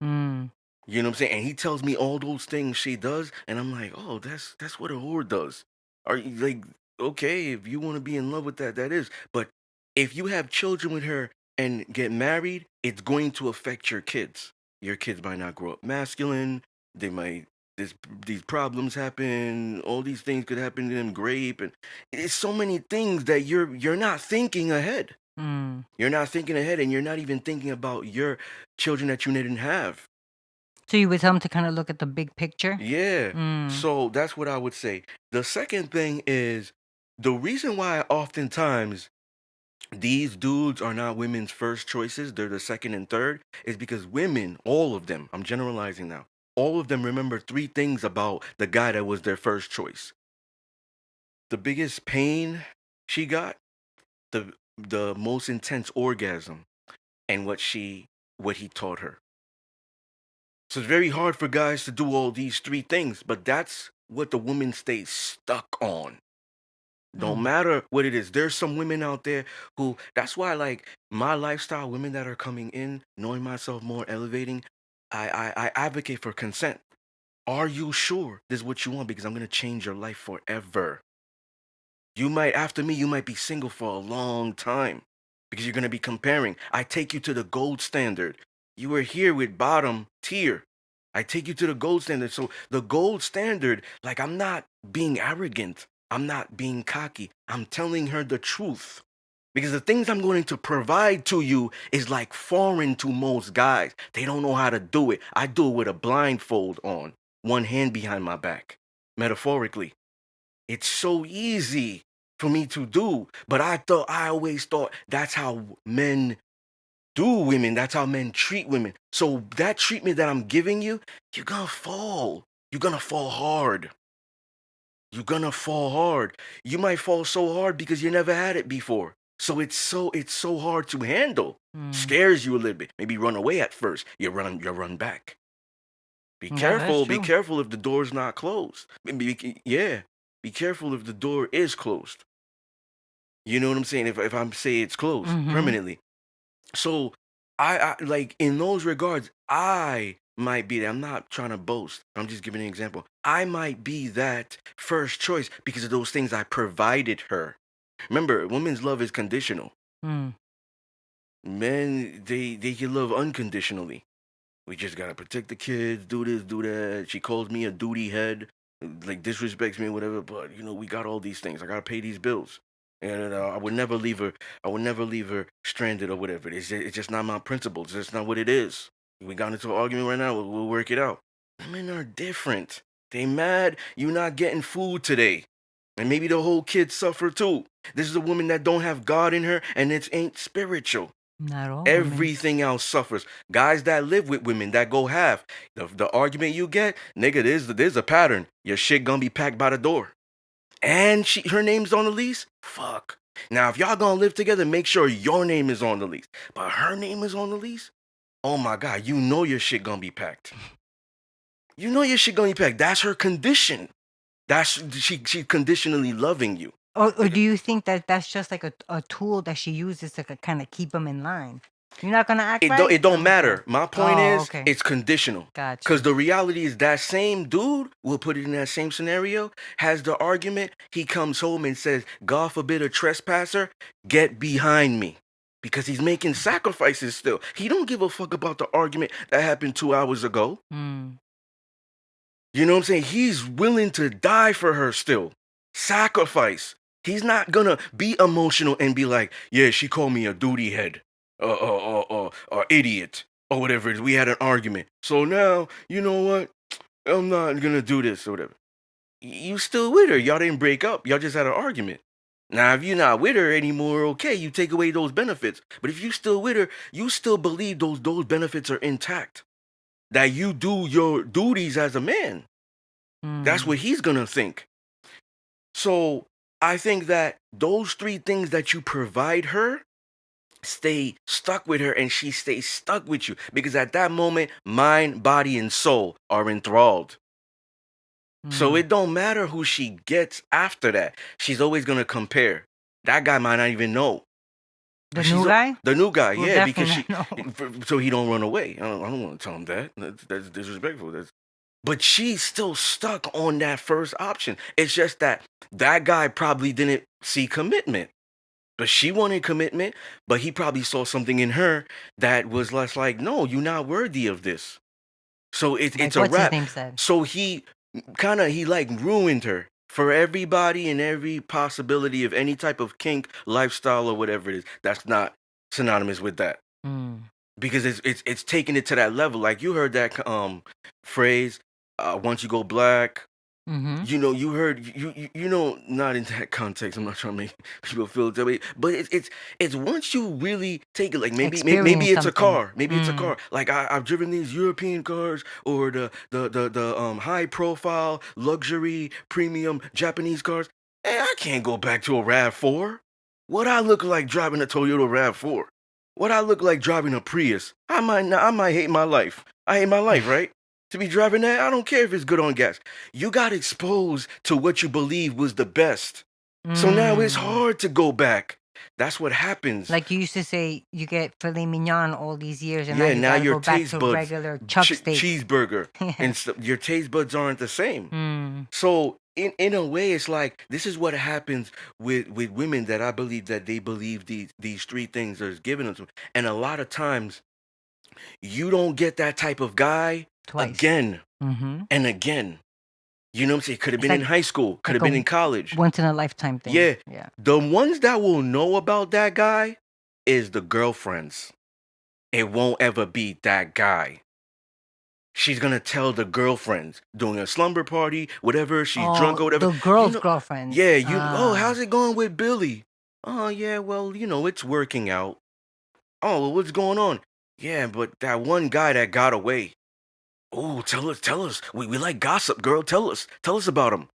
Mm. You know what I'm saying? And he tells me all those things she does, and I'm like, oh, that's what a whore does. Are you like, okay, if you want to be in love with that, that is. But if you have children with her and get married, it's going to affect your kids. Your kids might not grow up masculine. They might this these problems happen. All these things could happen to them. Grape and it's so many things that you're not thinking ahead. Mm. You're not thinking ahead, and you're not even thinking about your children that you didn't have. So you would tell him to kind of look at the big picture? Yeah. Mm. So that's what I would say. The second thing is the reason why oftentimes these dudes are not women's first choices, they're the second and third, is because women, all of them, I'm generalizing now, all of them remember three things about the guy that was their first choice. The biggest pain she got, the most intense orgasm, and what he taught her. So it's very hard for guys to do all these three things, but that's what the woman stays stuck on. Don't Mm. matter what it is. There's some women out there who, that's why, like, my lifestyle, women that are coming in, knowing myself more, elevating, I advocate for consent. Are you sure this is what you want? Because I'm going to change your life forever. You might, after me, you might be single for a long time because you're going to be comparing. I take you to the gold standard. You were here with bottom tier. I take you to the gold standard. So the gold standard, like I'm not being arrogant. I'm not being cocky. I'm telling her the truth. Because the things I'm going to provide to you is like foreign to most guys. They don't know how to do it. I do it with a blindfold on, one hand behind my back, metaphorically. It's so easy for me to do. But I always thought that's how men do women. That's how men treat women. So that treatment that I'm giving you, you're gonna fall. You're gonna fall hard. You're gonna fall hard. You might fall so hard because you never had it before. So it's so hard to handle. Mm. Scares you a little bit. Maybe run away at first. You run back. Be Yeah, that's careful. Be true. careful if the door's not closed. Yeah. Be careful if the door is closed. You know what I'm saying? If I'm say it's closed Mm-hmm. permanently. So I like in those regards, I might be that. I'm not trying to boast. I'm just giving an example. I might be that first choice because of those things I provided her. Remember, women's love is conditional. Mm. Men, they can love unconditionally. We just gotta protect the kids, do this, do that. She calls me a duty head, like disrespects me, whatever. But we got all these things. I gotta pay these bills, and I would never leave her. I would never leave her stranded or whatever. It's just not my principle. It's just not what it is. We got into an argument right now. We'll work it out. Women are different. They mad you not getting food today, and maybe the whole kid suffer too. This is a woman that don't have God in her, and it ain't spiritual. Not all women. Everything else suffers. Guys that live with women that go half. The argument you get, nigga, there's a pattern. Your shit gonna be packed by the door. And her name's on the lease? Fuck. Now if y'all gonna live together, make sure your name is on the lease. But her name is on the lease? Oh my god, you know your shit gonna be packed. You know your shit gonna be packed. That's her condition. She conditionally loving you. Or Like, do you think that that's just like a tool that she uses to kind of keep them in line? You're not gonna act It don't right? it don't Okay. matter. My point Oh, is okay. it's conditional. Got Cause you. the reality is that same dude, we'll put it in that same scenario, has the argument, he comes home and says, God forbid a trespasser, get behind me. Because he's making sacrifices still. He don't give a fuck about the argument that happened 2 hours ago. Mm. You know what I'm saying? He's willing to die for her still. Sacrifice. He's not gonna be emotional and be like, yeah, she called me a duty head, or idiot, or whatever it is. We had an argument. So now, you know what? I'm not gonna do this or whatever. You still with her. Y'all didn't break up. Y'all just had an argument. Now, if you're not with her anymore, okay, you take away those benefits. But if you still with her, you still believe those benefits are intact. That you do your duties as a man. That's Mm. what he's gonna think. So I think that those three things that you provide her stay stuck with her and she stays stuck with you because at that moment, mind, body, and soul are enthralled. So Mm. it don't matter who she gets after that. She's always gonna compare. That guy might not even know. The new guy The new guy, will yeah, because definitely not know. so he don't run away. I don't want to tell him that. That's disrespectful. But she's still stuck on that first option. It's just that that guy probably didn't see commitment. But she wanted commitment, but he probably saw something in her that was less like, no, you're not worthy of this. So Like it's a what's his wrap. name said. So he like ruined her for everybody and every possibility of any type of kink, lifestyle, or whatever it is. That's not synonymous with that Mm. because it's taking it to that level. Like you heard that phrase, once you go black, Mm-hmm. you heard not in that context. I'm not trying to make people feel that way, but it's once you really take it, like maybe Experience it's a something. car, maybe it's a Mm. car. Like I've driven these European cars or the high profile luxury premium Japanese cars, and I can't go back to a Rav4. What I look like driving a Toyota Rav4? What I look like driving a Prius? I might hate my life. I hate my life, right? To be driving that, I don't care if it's good on gas. You got exposed to what you believe was the best. So now it's Mm. hard to go back. That's what happens. Like you used to say, you get filet mignon all these years, and now Yeah, you now got to your go back taste to buds, regular chuck steak. cheeseburger, Yeah. and your taste buds aren't the same. Mm. So in a way, it's like this is what happens with women that I believe that they believe these three things are given to them, and a lot of times you don't get that type of guy Twice. again Mm-hmm. and again. You know what I'm saying? Could have It's been in high school, could like have been in college. once in a lifetime thing. Yeah, Yeah. the ones that will know about that guy is the girlfriends. It won't ever be that guy. She's gonna tell the girlfriends during a slumber party, whatever, she's drunk Oh, or whatever. the You girls' know, girlfriends. yeah, Ah. how's it going with Billy? Oh, yeah, well, it's working out. Oh, well, what's going on? Yeah, but that one guy that got away. Oh, tell us. We like gossip, girl. Tell us about him.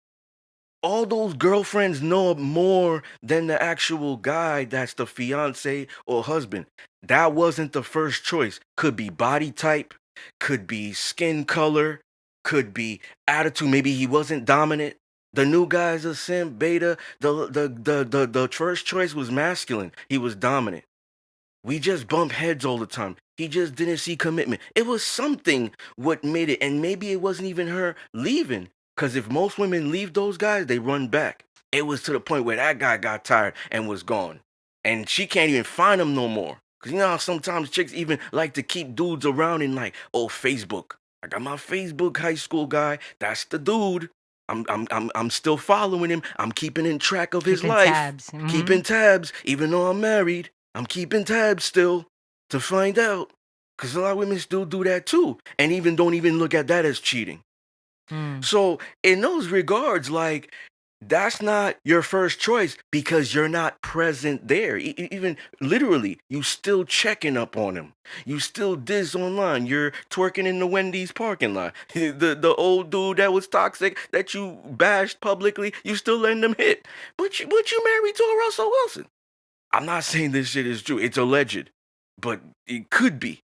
All those girlfriends know more than the actual guy that's the fiance or husband. That wasn't the first choice. Could be body type, could be skin color, could be attitude. Maybe he wasn't dominant. The new guy's a simp, beta. The first choice was masculine. He was dominant. We just bump heads all the time. He just didn't see commitment. It was something what made it, and maybe it wasn't even her leaving. Because if most women leave those guys, they run back. It was to the point where that guy got tired and was gone. And she can't even find him no more. Because you know how sometimes chicks even like to keep dudes around in like, oh, Facebook. I got my Facebook high school guy. That's the dude. I'm still following him. I'm keeping in track of his Keeping life. tabs. Mm-hmm. Keeping tabs, even though I'm married. I'm keeping tabs still to find out. Because a lot of women still do that too. And even don't even look at that as cheating. Mm. So, in those regards, like, that's not your first choice because you're not present there. Even literally, you still checking up on him. You still diz online. You're twerking in the Wendy's parking lot. The old dude that was toxic that you bashed publicly, you still letting them hit. But you married to a Russell Wilson. I'm not saying this shit is true. It's alleged, but it could be.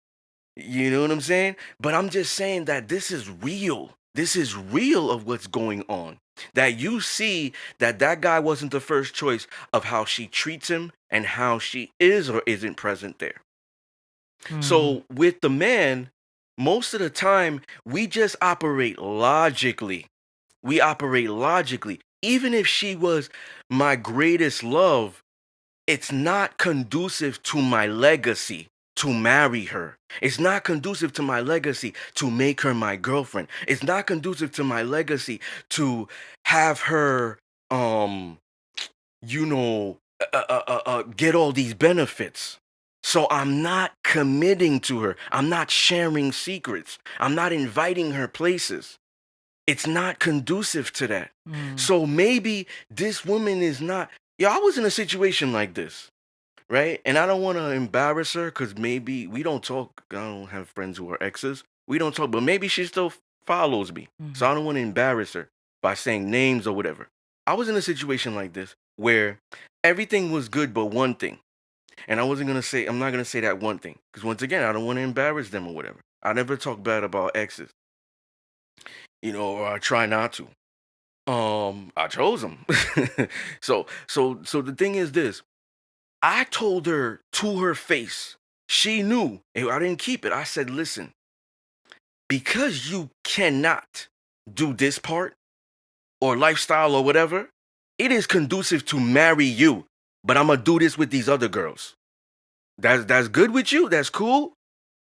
You know what I'm saying? But I'm just saying that this is real. This is real of what's going on. That you see that guy wasn't the first choice of how she treats him and how she is or isn't present there. Mm. So with the man, most of the time we just operate logically. We operate logically. Even if she was my greatest love, it's not conducive to my legacy to marry her. It's not conducive to my legacy to make her my girlfriend. It's not conducive to my legacy to have her um you know get all these benefits. So I'm not committing to her. I'm not sharing secrets. I'm not inviting her places. It's not conducive to that. Mm. So maybe this woman is not. Yeah, I was in a situation like this, right? And I don't want to embarrass her because maybe we don't talk. I don't have friends who are exes. We don't talk, but maybe she still follows me. So Mhm. I don't want to embarrass her by saying names or whatever. I was in a situation like this where everything was good but one thing. And I'm not gonna say that one thing. Because once again, I don't want to embarrass them or whatever. I never talk bad about exes, or I try not to. I chose them. So the thing is this. I told her to her face. She knew. And I didn't keep it. I said, listen, because you cannot do this part or lifestyle or whatever, it is conducive to marry you. But I'm gonna do this with these other girls. That's good with you. That's cool.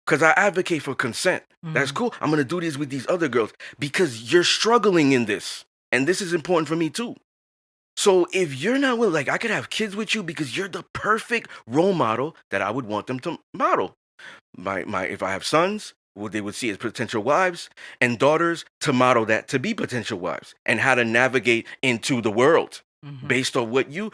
Cause I advocate for consent. That's Mhm. cool. I'm gonna do this with these other girls because you're struggling in this. And this is important for me too. So if you're not willing, like I could have kids with you because you're the perfect role model that I would want them to model. My if I have sons, what they would see as potential wives, and daughters to model that to be potential wives and how to navigate into the world Mhm. based on what you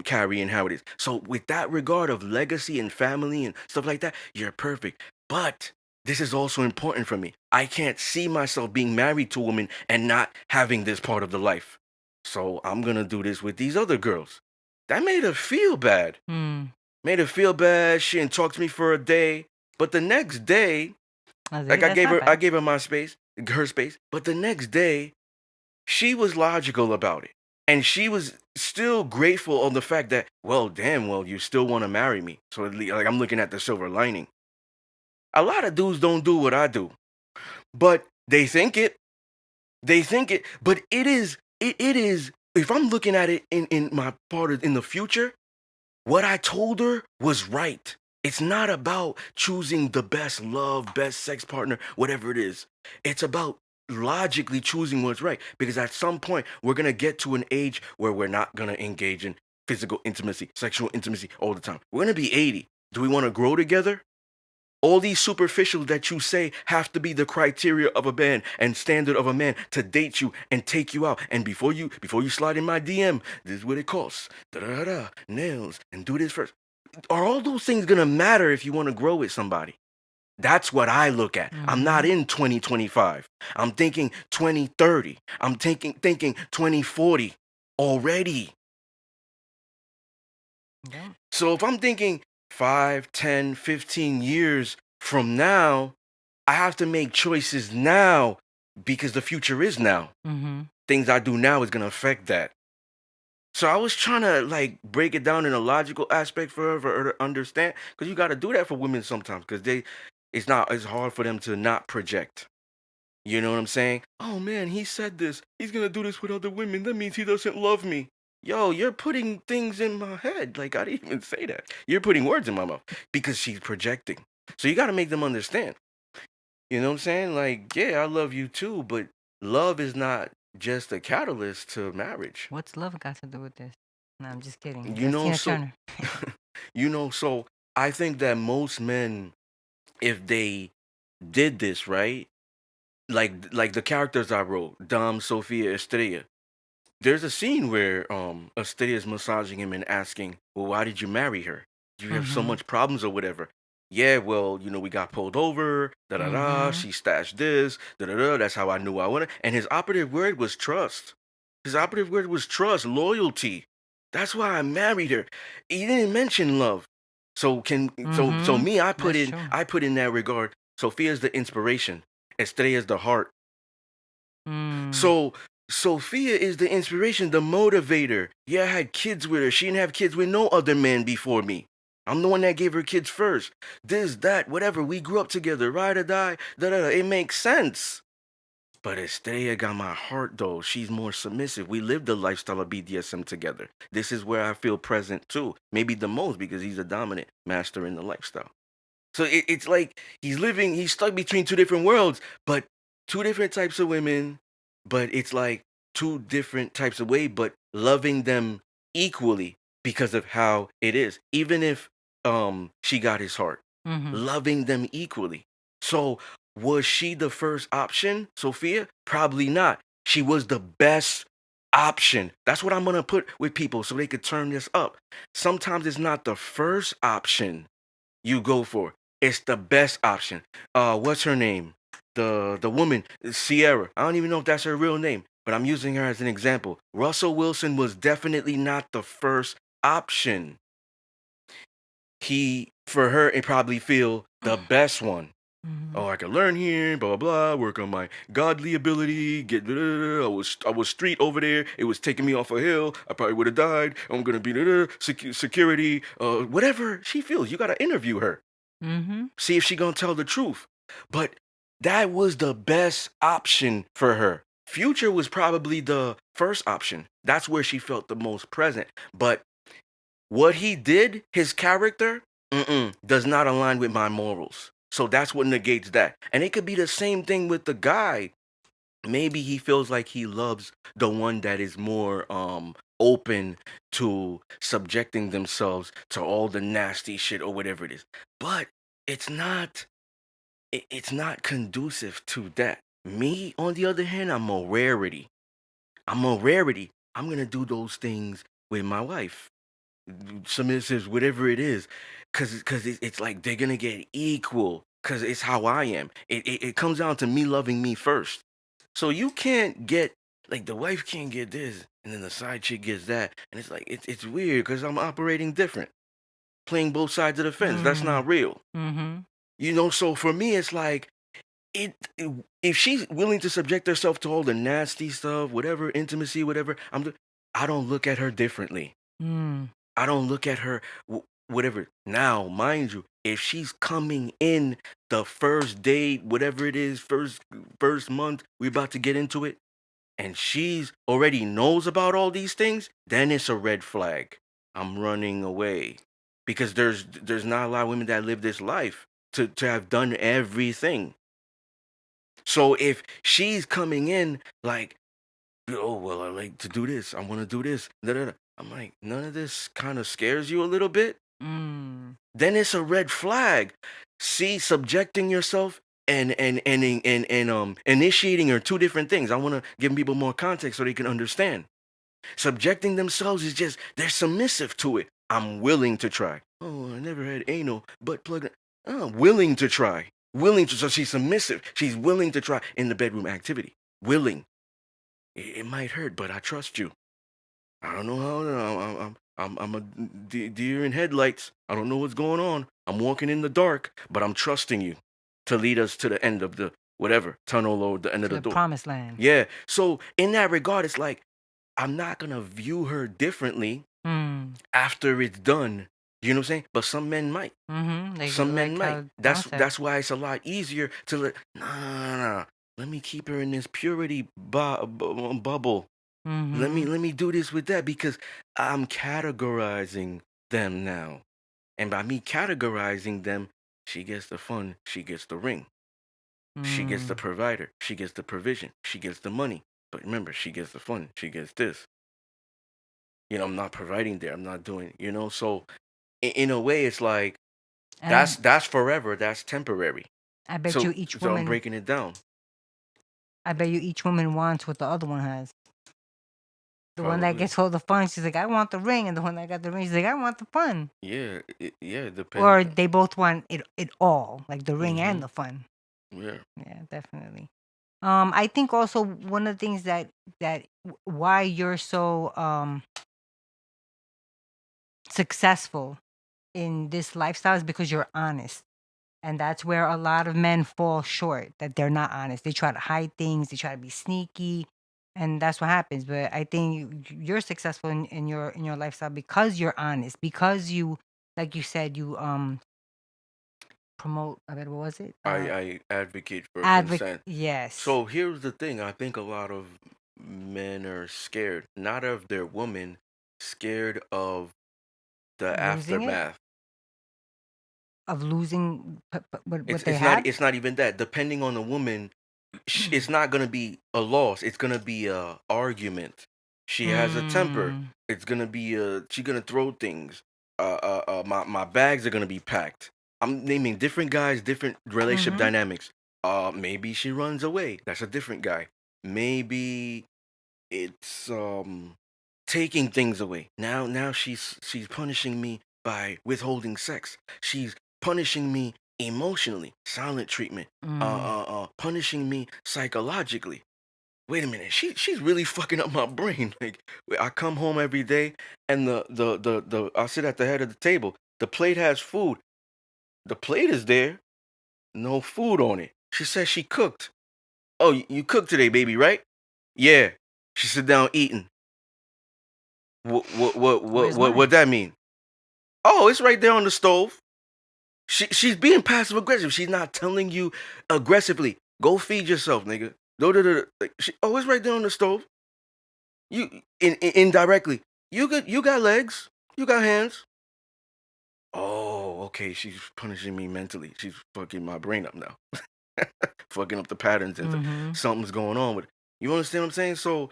carry and how it is. So with that regard of legacy and family and stuff like that, you're perfect. But this is also important for me. I can't see myself being married to a woman and not having this part of the life. So I'm gonna do this with these other girls. That made her feel bad. Mm. Made her feel bad. She didn't talk to me for a day. But the next day, I see, like that's not I bad. gave her my space, her space. But the next day, she was logical about it. And she was still grateful on the fact that, well, damn, well, you still want to marry me. So like I'm looking at the silver lining. A lot of dudes don't do what I do. But they think it. They think it. But it is if I'm looking at it in my part in the future, what I told her was right. It's not about choosing the best love, best sex partner, whatever it is. It's about logically choosing what's right. Because at some point, we're going to get to an age where we're not going to engage in physical intimacy, sexual intimacy all the time. We're going to be 80. Do we want to grow together? All these superficial that you say have to be the criteria of a man and standard of a man to date you and take you out. And before you slide in my DM, this is what it costs. Da da da nails and do this first. Are all those things gonna matter if you want to grow with somebody? That's what I look at. I'm not Mhm. in 2025. I'm thinking 2030. I'm thinking 2040 already. Yep. So if I'm thinking 5, 10, 15 years from now, I have to make choices now because the future is now. Mhm. Things I do now is going to affect that. So I was trying to like break it down in a logical aspect for her to understand because you got to do that for women sometimes because it's hard for them to not project. You know what I'm saying? Oh man, he said this. He's gonna do this with other women. That means he doesn't love me. Yo, you're putting things in my head. Like I didn't even say that. You're putting words in my mouth because she's projecting. So you gotta make them understand. You know what I'm saying? Like, yeah, I love you too, but love is not just a catalyst to marriage. What's love got to do with this? No, I'm just kidding. You That's know, Tina so Turner. so I think that most men, if they did this, right? Like the characters I wrote, Dom, Sophia, Estrella. There's a scene where Estrella is massaging him and asking, "Well, why did you marry her? Do you have so Mhm. much problems or whatever?" Yeah, well, we got pulled over, da da da. Mhm. She stashed this, da da da. That's how I knew I wanted. And his operative word was trust. His operative word was trust, loyalty. That's why I married her. He didn't mention love. So Mhm. me, That's true. I put in that regard. Sophia's the inspiration. Estrella's the heart. Mm. So Sophia is the inspiration, the motivator. Yeah, I had kids with her. She didn't have kids with no other man before me. I'm the one that gave her kids first. This, that, whatever. We grew up together, ride or die. Da da da. It makes sense. But Estrella got my heart though. She's more submissive. We lived the lifestyle of BDSM together. This is where I feel present too. Maybe the most because he's a dominant master in the lifestyle. So it's like he's stuck between two different worlds, but two different types of women, but it's like two different types of way, but loving them equally because of how it is. Even if she got his heart, Mm-hmm. loving them equally. So was she the first option, Sophia? Probably not. She was the best option. That's what I'm gonna put with people so they could turn this up. Sometimes it's not the first option you go for. It's the best option. What's her name? The woman, Sierra. I don't even know if that's her real name, but I'm using her as an example. Russell Wilson was definitely not the first option. He, for her, it probably feel the best one. Mm-hmm. Oh, I can learn here, blah blah blah. Work on my godly ability. Get. Blah, blah, blah. I was street over there. It was taking me off a hill. I probably would have died. I'm gonna be security. Whatever she feels. You gotta interview her. Mm-hmm. See if she gonna tell the truth. But that was the best option for her. Future was probably the first option. That's where she felt the most present. But what he did, his character, does not align with my morals. So that's what negates that. And it could be the same thing with the guy. Maybe he feels like he loves the one that is more open to subjecting themselves to all the nasty shit or whatever it is. But it's not it's not conducive to that. Me, on the other hand, I'm a rarity. I'm a rarity. I'm gonna do those things with my wife, submissives, whatever it is, because it's like they're gonna get equal. Because it's how I am. It comes down to me loving me first. So you can't get like the wife can't get this, and then the side chick gets that, and it's like it's weird because I'm operating different, playing both sides of the fence. That's not real. Mm-hmm. So for me, it's like if she's willing to subject herself to all the nasty stuff, whatever intimacy, whatever, I don't look at her differently. Mm. I don't look at her whatever. Now, mind you, if she's coming in the first date, whatever it is, first month, we're about to get into it, and she's already knows about all these things, then it's a red flag. I'm running away because there's not a lot of women that live this life to have done everything. So if she's coming in like, oh well, I like to do this, I want to do this, da, da, da. I'm like, none of this kind of scares you a little bit. Mm. Then it's a red flag. See, subjecting yourself and initiating are two different things. I want to give people more context so they can understand. Subjecting themselves is just they're submissive to it. I'm willing to try. Oh, I never had anal butt plug. Oh, willing to try. Willing to. So she's submissive. She's willing to try in the bedroom activity. Willing. It might hurt, but I trust you. I don't know how. I'm a deer in headlights. I don't know what's going on. I'm walking in the dark, but I'm trusting you to lead us to the end of the whatever tunnel or the end of To the the door. promised land. Yeah. So in that regard, it's like I'm not gonna view her differently Mm. after it's done. You know what I'm saying? But some men might. Mm-hmm. Some men Like might. how That's Don said. that's why it's a lot easier to let. Nah. Let me keep her in this purity bubble. Mm-hmm. Let me do this with that because I'm categorizing them now. And by me categorizing them, she gets the fun, she gets the ring. She gets the Mm. provider, she gets the provision, she gets the money. But remember, she gets the fun, she gets this. I'm not providing there, I'm not doing, so in a way it's like And that's forever, that's temporary. I bet So you each so I'm woman breaking it down. wants what the other one has. The one that Probably. gets all the fun, she's like, I want the ring, and the one that got the ring, she's like, I want the fun. Yeah, yeah, it depends. Or they both want it all, like the ring and Mhm. the fun. Yeah. Yeah, definitely. I think also one of the things that why you're so successful in this lifestyle is because you're honest. And that's where a lot of men fall short, that they're not honest. They try to hide things, they try to be sneaky, and that's what happens. But I think you're successful in your lifestyle because you're honest, because you like you said, you promote. I mean, what was it? I advocate for Advocate. consent. Yes. So here's the thing. I think a lot of men are scared, not of their woman, scared of the Losing it, aftermath. of losing It's what they it's not had. it's not even that. Depending on the woman, it's not gonna be a loss. It's gonna be a argument. She has a temper. Mm. It's gonna be a she gonna throw things. My bags are gonna be packed. I'm naming different guys, different relationship Mm-hmm. dynamics. Maybe she runs away. That's a different guy. Maybe it's taking things away. Now she's punishing me by withholding sex. She's punishing me emotionally, silent treatment. Mm. Punishing me psychologically. Wait a minute, she's really fucking up my brain. Like I come home every day and the I sit at the head of the table. The plate has food. The plate is there, no food on it. She says she cooked. Oh, you cooked today, baby, right? Yeah. She sit down eating. Where's mine? What that mean? Oh, it's right there on the stove. She's being passive aggressive. She's not telling you aggressively. Go feed yourself, nigga. Like, oh, it's right there on the stove. Indirectly. You got legs. You got hands. Oh, okay. She's punishing me mentally. She's fucking my brain up now. Fucking up the patterns and Mm-hmm. something's going on with it. You understand what I'm saying? So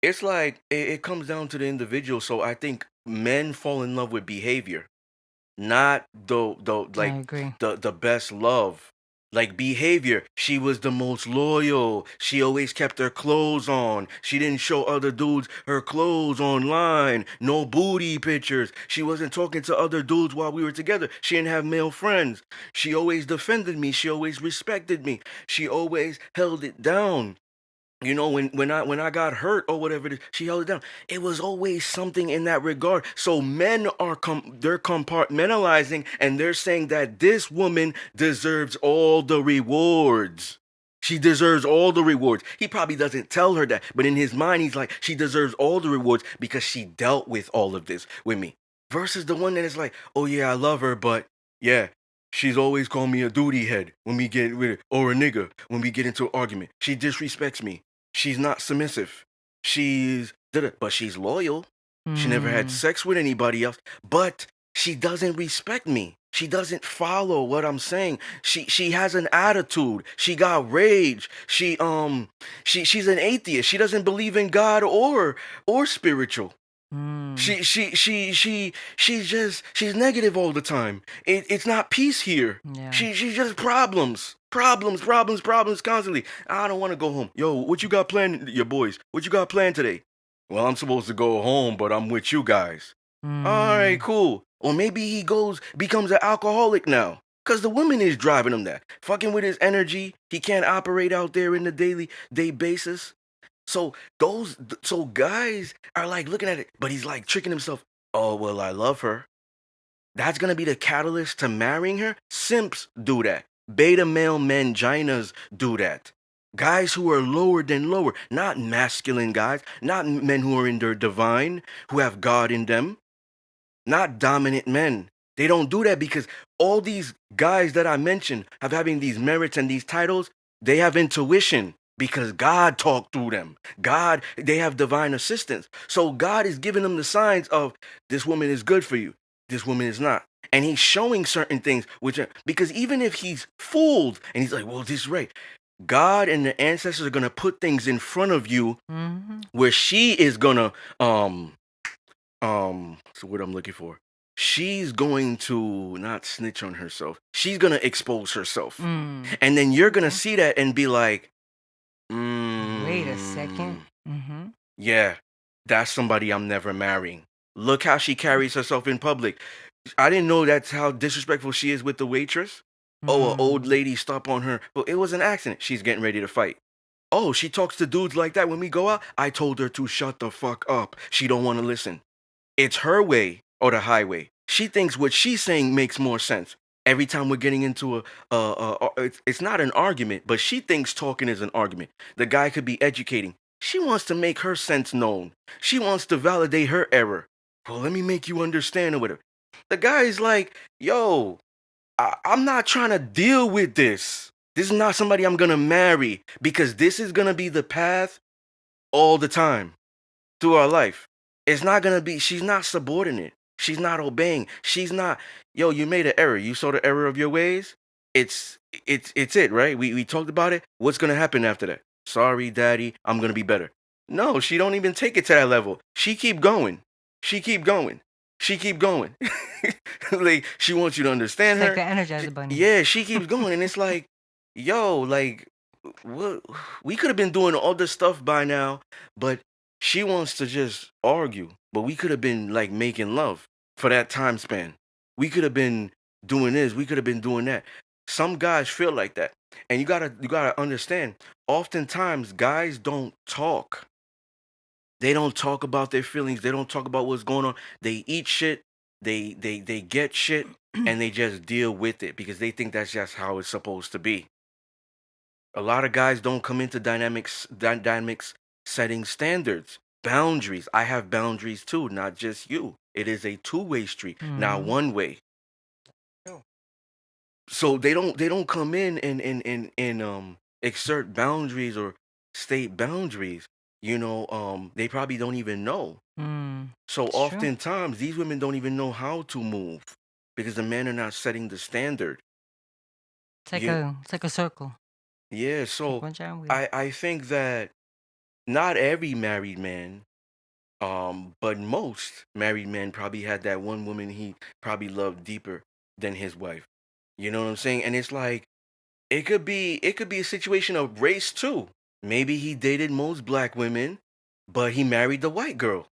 it's like it comes down to the individual. So I think men fall in love with behavior, not the I like agree. the best love. Like behavior, she was the most loyal. She always kept her clothes on. She didn't show other dudes her clothes online. No booty pictures. She wasn't talking to other dudes while we were together. She didn't have male friends. She always defended me. She always respected me. She always held it down. You know, when I got hurt or whatever it is, she held it down. It was always something in that regard. So men are they're compartmentalizing and they're saying that this woman deserves all the rewards. She deserves all the rewards. He probably doesn't tell her that, but in his mind, he's like, she deserves all the rewards because she dealt with all of this with me. Versus the one that is like, oh yeah, I love her, but yeah, she's always calling me a duty head when we get with it, or a nigga when we get into an argument. She disrespects me. She's not submissive. But she's loyal. She never had Mm. sex with anybody else, but she doesn't respect me. She doesn't follow what I'm saying. She has an attitude. She got rage. She's an atheist. She doesn't believe in God or spiritual. Mm. She's negative all the time. It's not peace here. Yeah. She's just problems constantly. I don't want to go home. Yo, what you got planned, your boys? What you got planned today? Well, I'm supposed to go home, but I'm with you guys. All right, Mm. cool. Or maybe he becomes an alcoholic now. Cause the woman is driving him that. Fucking with his energy. He can't operate out there in the daily day basis. So so guys are like looking at it, but he's like tricking himself. Oh well, I love her. That's gonna be the catalyst to marrying her. Simps do that. Beta male manginas do that. Guys who are lower than lower, not masculine guys, not men who are in their divine, who have God in them, not dominant men. They don't do that because all these guys that I mentioned have having these merits and these titles, they have intuition because God talked through them. God, they have divine assistance. So God is giving them the signs of this woman is good for you. This woman is not. And he's showing certain things which are because even if he's fooled and he's like, well, this is right. God and the ancestors are gonna put things in front of you Mm-hmm. where she is gonna so what I'm looking for, she's going to not snitch on herself, she's gonna expose herself, Mm. and then you're gonna Okay. see that and be like, Wait a second. mm, Mm-hmm. yeah, that's somebody I'm never marrying. Look how she carries herself in public. I didn't know that's how disrespectful she is with the waitress. Oh, an old Mm. lady stop on her, well, it was an accident, she's getting ready to fight. Oh, she talks to dudes like that when we go out. I told her to shut the fuck up, she don't want to listen. It's her way or the highway. She thinks what she's saying makes more sense. Every time we're getting into it's not an argument, but she thinks talking is an argument. The guy could be educating. She wants to make her sense known. She wants to validate her error. Well, let me make you understand or whatever. The guy is like, yo, I'm not trying to deal with this. This is not somebody I'm gonna marry because this is gonna be the path all the time through our life. It's not gonna be, she's not subordinate. She's not obeying. She's not, yo, you made an error. You saw the error of your ways. It's it's it, right? We talked about it. What's gonna happen after that? Sorry, daddy, I'm gonna be better. No, she don't even take it to that level. She keep going. She keep going. She keep going. Like she wants you to understand It's like her. the Energizer Bunny. Yeah, she keeps going, and it's like, yo, like what, we could have been doing all this stuff by now, but she wants to just argue. But we could have been like making love for that time span. We could have been doing this. We could have been doing that. Some guys feel like that, and you gotta understand. Oftentimes, guys don't talk. They don't talk about their feelings. They don't talk about what's going on. They eat shit. They get shit, and they just deal with it because they think that's just how it's supposed to be. A lot of guys don't come into dynamics setting standards, boundaries. I have boundaries too, not just you. It is a two-way street, not Mm. one way. True. So they don't come in and exert boundaries or state boundaries. They probably don't even know. So It's true. oftentimes these women don't even know how to move because the men are not setting the standard. Yeah, It's like a circle. yeah. Like So one giant wheel. I think that not every married man, but most married men probably had that one woman he probably loved deeper than his wife. You know what I'm saying? And it's like it could be a situation of race too. Maybe he dated most black women, but he married the white girl.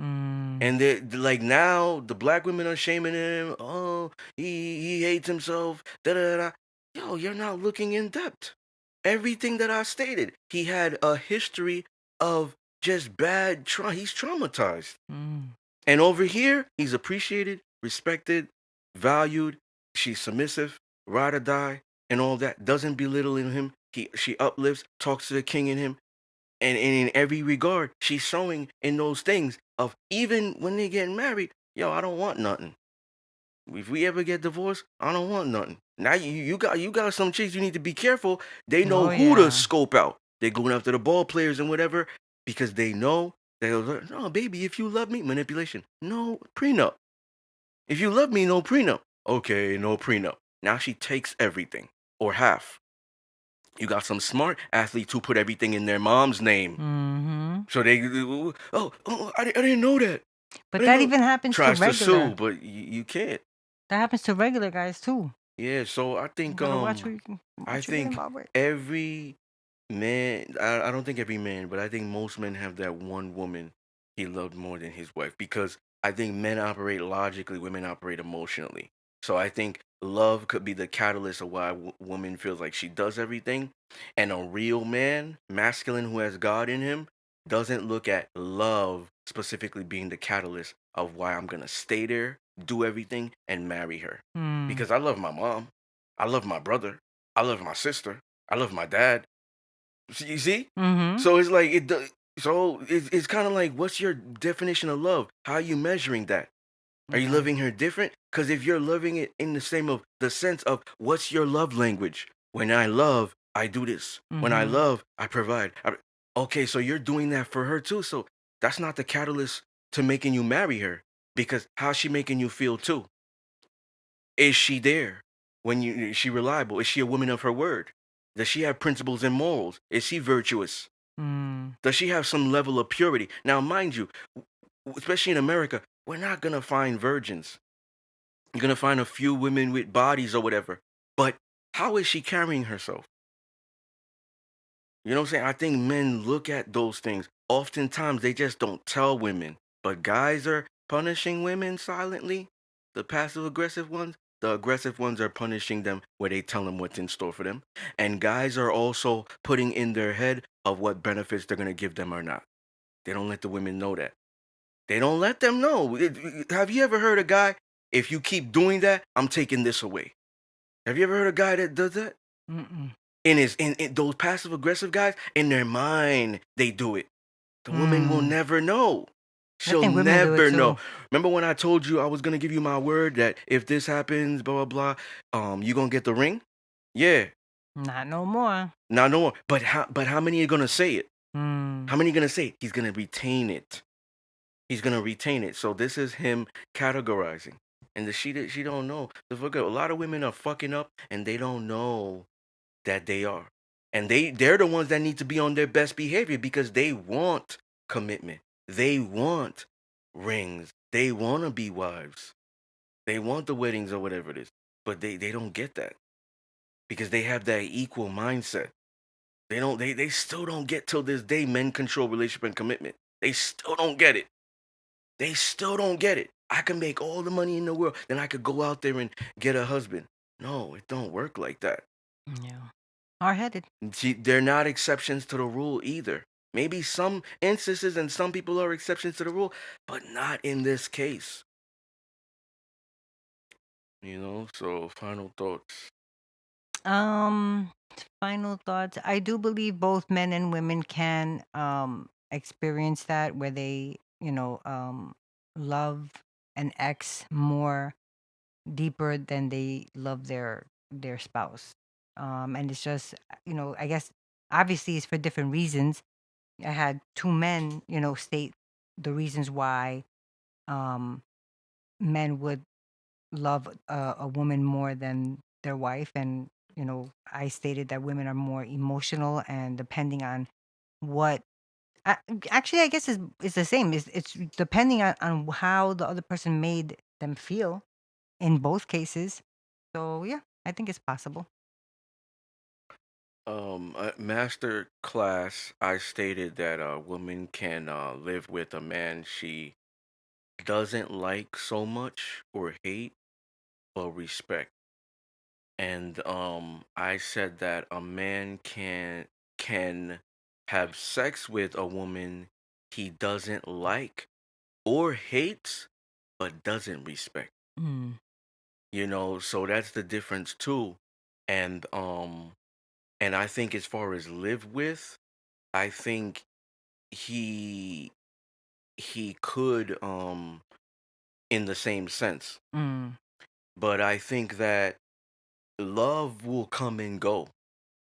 Mm. And like now the black women are shaming him. Oh, he hates himself. Da da da. Yo, you're not looking in depth. Everything that I stated, he had a history of just bad he's traumatized. Mm. And over here, he's appreciated, respected, valued. She's submissive, ride or die, and all that. Doesn't belittle in him. She uplifts, talks to the king in him. And in every regard, she's showing in those things of even when they get married, yo, I don't want nothing. If we ever get divorced, I don't want nothing. Now you got some chicks you need to be careful. They know Oh who to yeah. scope out. They're going after the ball players and whatever because they know they'll no baby, if you love me, manipulation. No prenup. If you love me, no prenup. Okay, no prenup. Now she takes everything or half. You got some smart athletes who put everything in their mom's name. Mm-hmm. So they, I didn't know that. I But didn't that know. even happens to Tries to sue, regular. but you can't. That happens to regular guys too. Yeah, so You gotta watch I what you get think involved with. every man, I don't think every man, but I think most men have that one woman he loved more than his wife because I think men operate logically, women operate emotionally. So I think love could be the catalyst of why a woman feels like she does everything. And a real man, masculine who has God in him, doesn't look at love specifically being the catalyst of why I'm going to stay there, do everything, and marry her. Mm. Because I love my mom. I love my brother. I love my sister. I love my dad. You see? Mm-hmm. So it's like so it's kind of like, what's your definition of love? How are you measuring that? Are you Right. loving her different? Because if you're loving it in the sense of what's your love language? When I love, I do this. When I Mm-hmm. love, I provide. Okay, so you're doing that for her too. So that's not the catalyst to making you marry her. Because how's she making you feel too? Is she there? Is she reliable? Is she a woman of her word? Does she have principles and morals? Is she virtuous? Mm. Does she have some level of purity? Now, mind you, especially in America, we're not gonna find virgins. You're gonna find a few women with bodies or whatever. But how is she carrying herself? You know what I'm saying? I think men look at those things. Oftentimes they just don't tell women. But guys are punishing women silently. The passive aggressive ones. The aggressive ones are punishing them where they tell them what's in store for them. And guys are also putting in their head of what benefits they're gonna give them or not. They don't let the women know that. They don't let them know. Have you ever heard a guy, if you keep doing that, I'm taking this away? Have you ever heard a guy that does that? Mm-mm. In those passive aggressive guys, in their mind, they do it. The woman will Mm. never know. I She'll think women do it never know. too. Remember when I told you I was gonna give you my word that if this happens, blah blah blah, you gonna get the ring? Yeah. Not no more. Now no more. But how many are gonna say it? Mm. How many are gonna say it? He's gonna retain it. He's gonna retain it. So this is him categorizing. And she don't know. Look, a lot of women are fucking up and they don't know that they are. And they're the ones that need to be on their best behavior because they want commitment. They want rings. They want to be wives. They want the weddings or whatever it is. But they don't get that because they have that equal mindset. They still don't get till this day men control relationship and commitment. They still don't get it. They still don't get it. I can make all the money in the world, then I could go out there and get a husband. No, it don't work like that. Yeah. Hard headed. See, they're not exceptions to the rule either. Maybe some instances and some people are exceptions to the rule, but not in this case. So final thoughts. Um, Final thoughts. I do believe both men and women can experience that where they, love an ex more deeper than they love their spouse. And it's just, I guess obviously it's for different reasons. I had two men, state the reasons why um men would love a woman more than their wife, and I stated that women are more emotional, and depending on what I, actually I guess it's the same. It's depending on how the other person made them feel in both cases. So yeah, I think it's possible. Master class, I stated that a woman can live with a man she doesn't like so much or hate, but respect. And I said that a man can have sex with a woman he doesn't like or hates, but doesn't respect. Mm, So that's the difference too. And and I think as far as live with, I think he he could in the same sense. mm, But I think that love will come and go.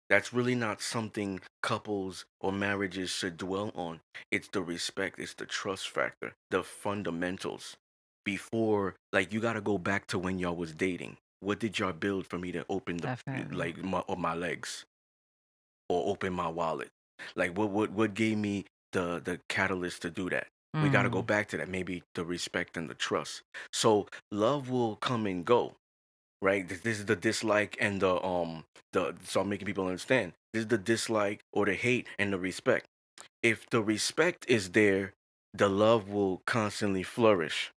That's really not something couples or marriages should dwell on. It's the respect, it's the trust factor, the fundamentals. Before, like, you got to go back to when y'all was dating. What did y'all build for me to open the definitely. like my legs or open my wallet? Like, what gave me the catalyst to do that? We got to go Mm, back to that. Maybe the respect and the trust. So love will come and go, right? This is the dislike and the so I'm making people understand. This is the dislike or the hate and the respect. If the respect is there, the love will constantly flourish.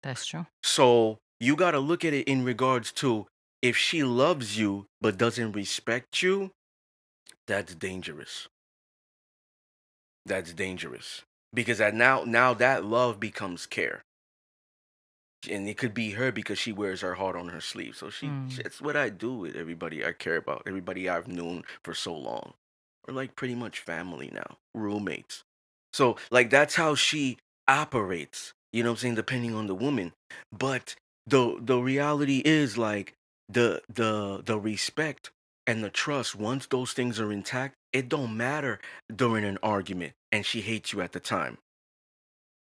that's true. So you got to look at it in regards to if she loves you but doesn't respect you, that's dangerous. That's dangerous because now that love becomes care. And it could be her because she wears her heart on her sleeve. So Mm, it's what I do with everybody I care about, everybody I've known for so long. We're like pretty much family now, roommates. So like that's how she operates. You know what I'm saying? Depending on the woman, but the reality is like the respect and the trust. Once those things are intact, it don't matter during an argument, and she hates you at the time.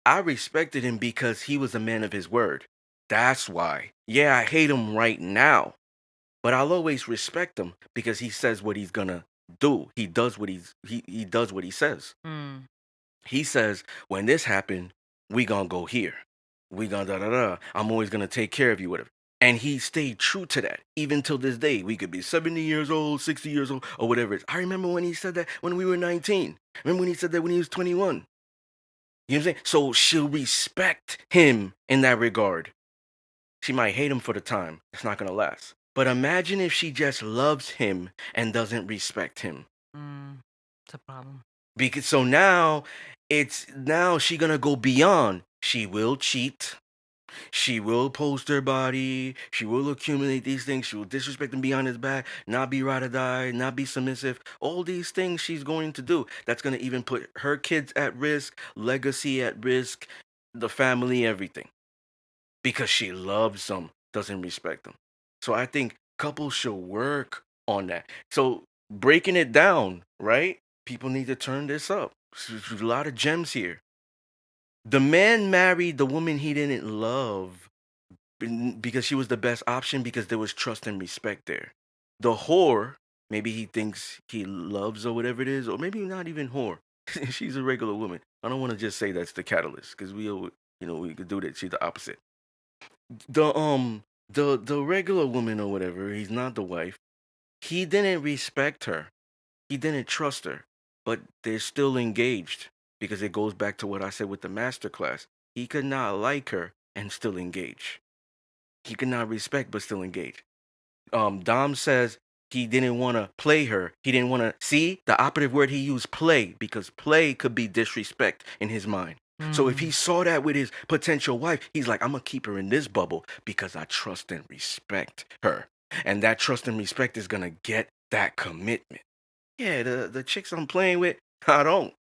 I respected him because he was a man of his word. That's why. Yeah, I hate him right now, but I'll always respect him because he says what he's gonna do. He does what he does what he says. mm, He says when this happened, we gonna go here. We gonna da da da. I'm always gonna take care of you, whatever. And he stayed true to that, even till this day. We could be 70 years old, 60 years old, or whatever it is. I remember when he said that when we were 19. Remember when he said that when he was 21. You know what I'm saying? So she'll respect him in that regard. She might hate him for the time. It's not gonna last. But imagine if she just loves him and doesn't respect him. mm. It's a problem. Because so now it's now she gonna go beyond. She will cheat. She will post her body. She will accumulate these things. She will disrespect him behind his back, not be ride or die, not be submissive. All these things she's going to do. That's going to even put her kids at risk, legacy at risk, the family, everything. Because she loves them, doesn't respect them. So I think couples should work on that. So breaking it down, right? People need to turn this up. There's a lot of gems here. The man married the woman he didn't love because she was the best option because there was trust and respect there. The whore, maybe he thinks he loves or whatever it is, or maybe not even whore. She's a regular woman. I don't want to just say that's the catalyst because we could do that. She's the opposite. The regular woman or whatever, he's not the wife. He didn't respect her. He didn't trust her. But they're still engaged because it goes back to what I said with the master class. He could not like her and still engage. He could not respect but still engage. Dom says he didn't want to play her. He didn't want to see the operative word he used, play, because play could be disrespect in his mind. So if he saw that with his potential wife, he's like, I'm gonna keep her in this bubble because I trust and respect her. And that trust and respect is gonna get that commitment. Yeah, the chicks I'm playing with, I don't.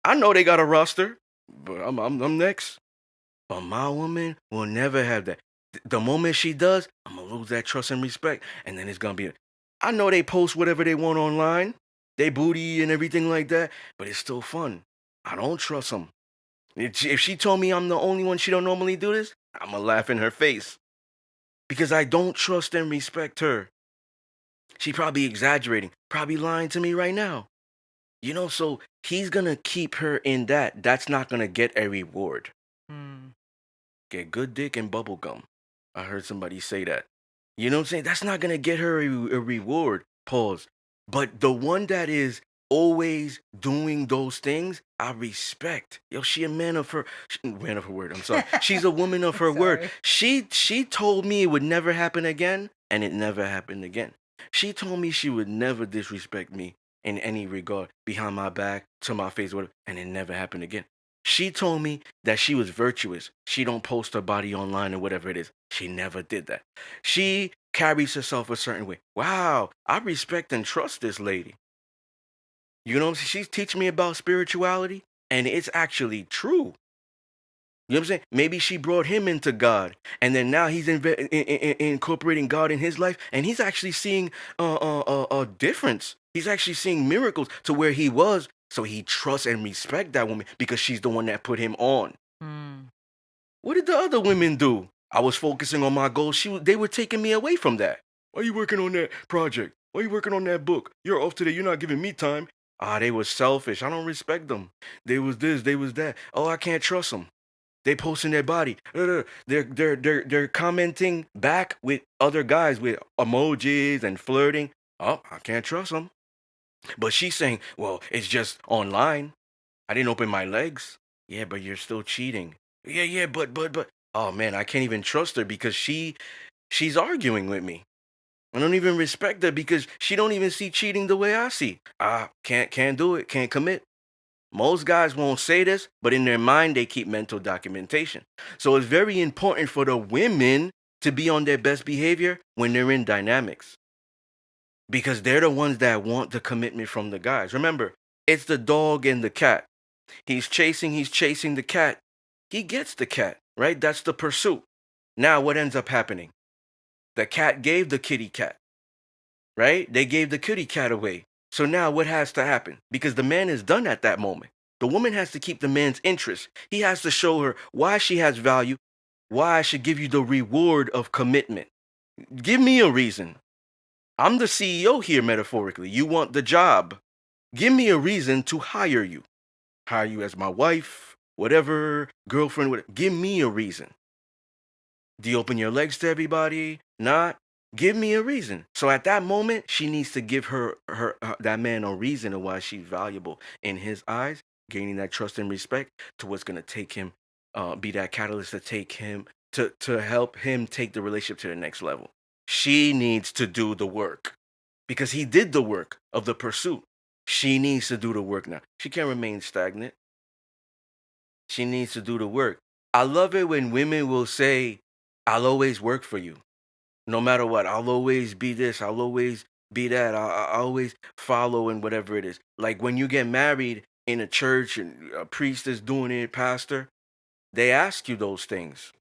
I know they got a roster, but I'm next. But my woman will never have that. The moment she does, I'm gonna lose that trust and respect, and then it's gonna be. I know they post whatever they want online, they booty and everything like that, but it's still fun. I don't trust them. If she told me I'm the only one she don't normally do this, I'm gonna laugh in her face because I don't trust and respect her. She probably exaggerating, probably lying to me right now. So he's gonna keep her in that. That's not gonna get a reward. Mm. Get good dick and bubble gum. I heard somebody say that. You know what I'm saying? That's not gonna get her a reward. Pause. But the one that is always doing those things, I respect. Yo, she a man of her word. I'm sorry. She's a woman of her word. Sorry. She told me it would never happen again, and it never happened again. She told me she would never disrespect me in any regard behind my back, to my face, whatever, and it never happened again. She told me that she was virtuous. She don't post her body online or whatever it is. She never did that. She carries herself a certain way. Wow, I respect and trust this lady. You know what I'm saying? She's teaching me about spirituality, and it's actually true. You know what I'm saying? Maybe she brought him into God, and then now he's incorporating God in his life, and he's actually seeing a difference. He's actually seeing miracles to where he was, so he trusts and respect that woman because she's the one that put him on. Mm. What did the other women do? I was focusing on my goals. They were taking me away from that. Why are you working on that project? Why are you working on that book? You're off today. You're not giving me time. They were selfish. I don't respect them. They was this. They was that. Oh, I can't trust them. They posting their body. They're commenting back with other guys with emojis and flirting. Oh, I can't trust them. But she's saying, well, it's just online. I didn't open my legs. Yeah, but you're still cheating. Yeah, but. Oh man, I can't even trust her because she's arguing with me. I don't even respect her because she don't even see cheating the way I see. Can't do it. Can't commit. Most guys won't say this, but in their mind they keep mental documentation. So it's very important for the women to be on their best behavior when they're in dynamics because they're the ones that want the commitment from the guys. Remember, it's the dog and the cat. He's chasing the cat. He gets the cat, right? That's the pursuit. Now, what ends up happening? The cat gave the kitty cat, right? They gave the kitty cat away. So now what has to happen? Because the man is done at that moment. The woman has to keep the man's interest. He has to show her why she has value, why I should give you the reward of commitment. Give me a reason. I'm the CEO here, metaphorically. You want the job. Give me a reason to hire you as my wife, whatever, girlfriend, whatever. Give me a reason. Do you open your legs to everybody? Not. Give me a reason. So at that moment, she needs to give her that man a reason of why she's valuable in his eyes, gaining that trust and respect to what's gonna take him, be that catalyst to take him to help him take the relationship to the next level. She needs to do the work because he did the work of the pursuit. She needs to do the work now. She can't remain stagnant. She needs to do the work. I love it when women will say, "I'll always work for you, no matter what. I'll always be this. I'll always be that. I'll always follow and whatever it is." Like when you get married in a church and a priest is doing it, pastor, they ask you those things.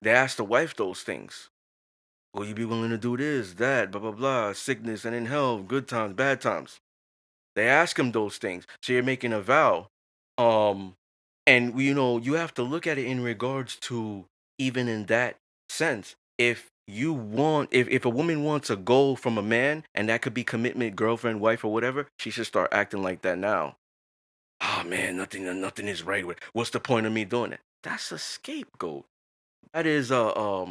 They ask the wife those things. Will you be willing to do this, that, blah, blah, blah, sickness and in health, good times, bad times? They ask him those things. So you're making a vow. Um, and you have to look at it in regards to even in that sense. If a woman wants a goal from a man, and that could be commitment, girlfriend, wife, or whatever, she should start acting like that now. Oh man, nothing is right with. What's the point of me doing it? That's a scapegoat. That is a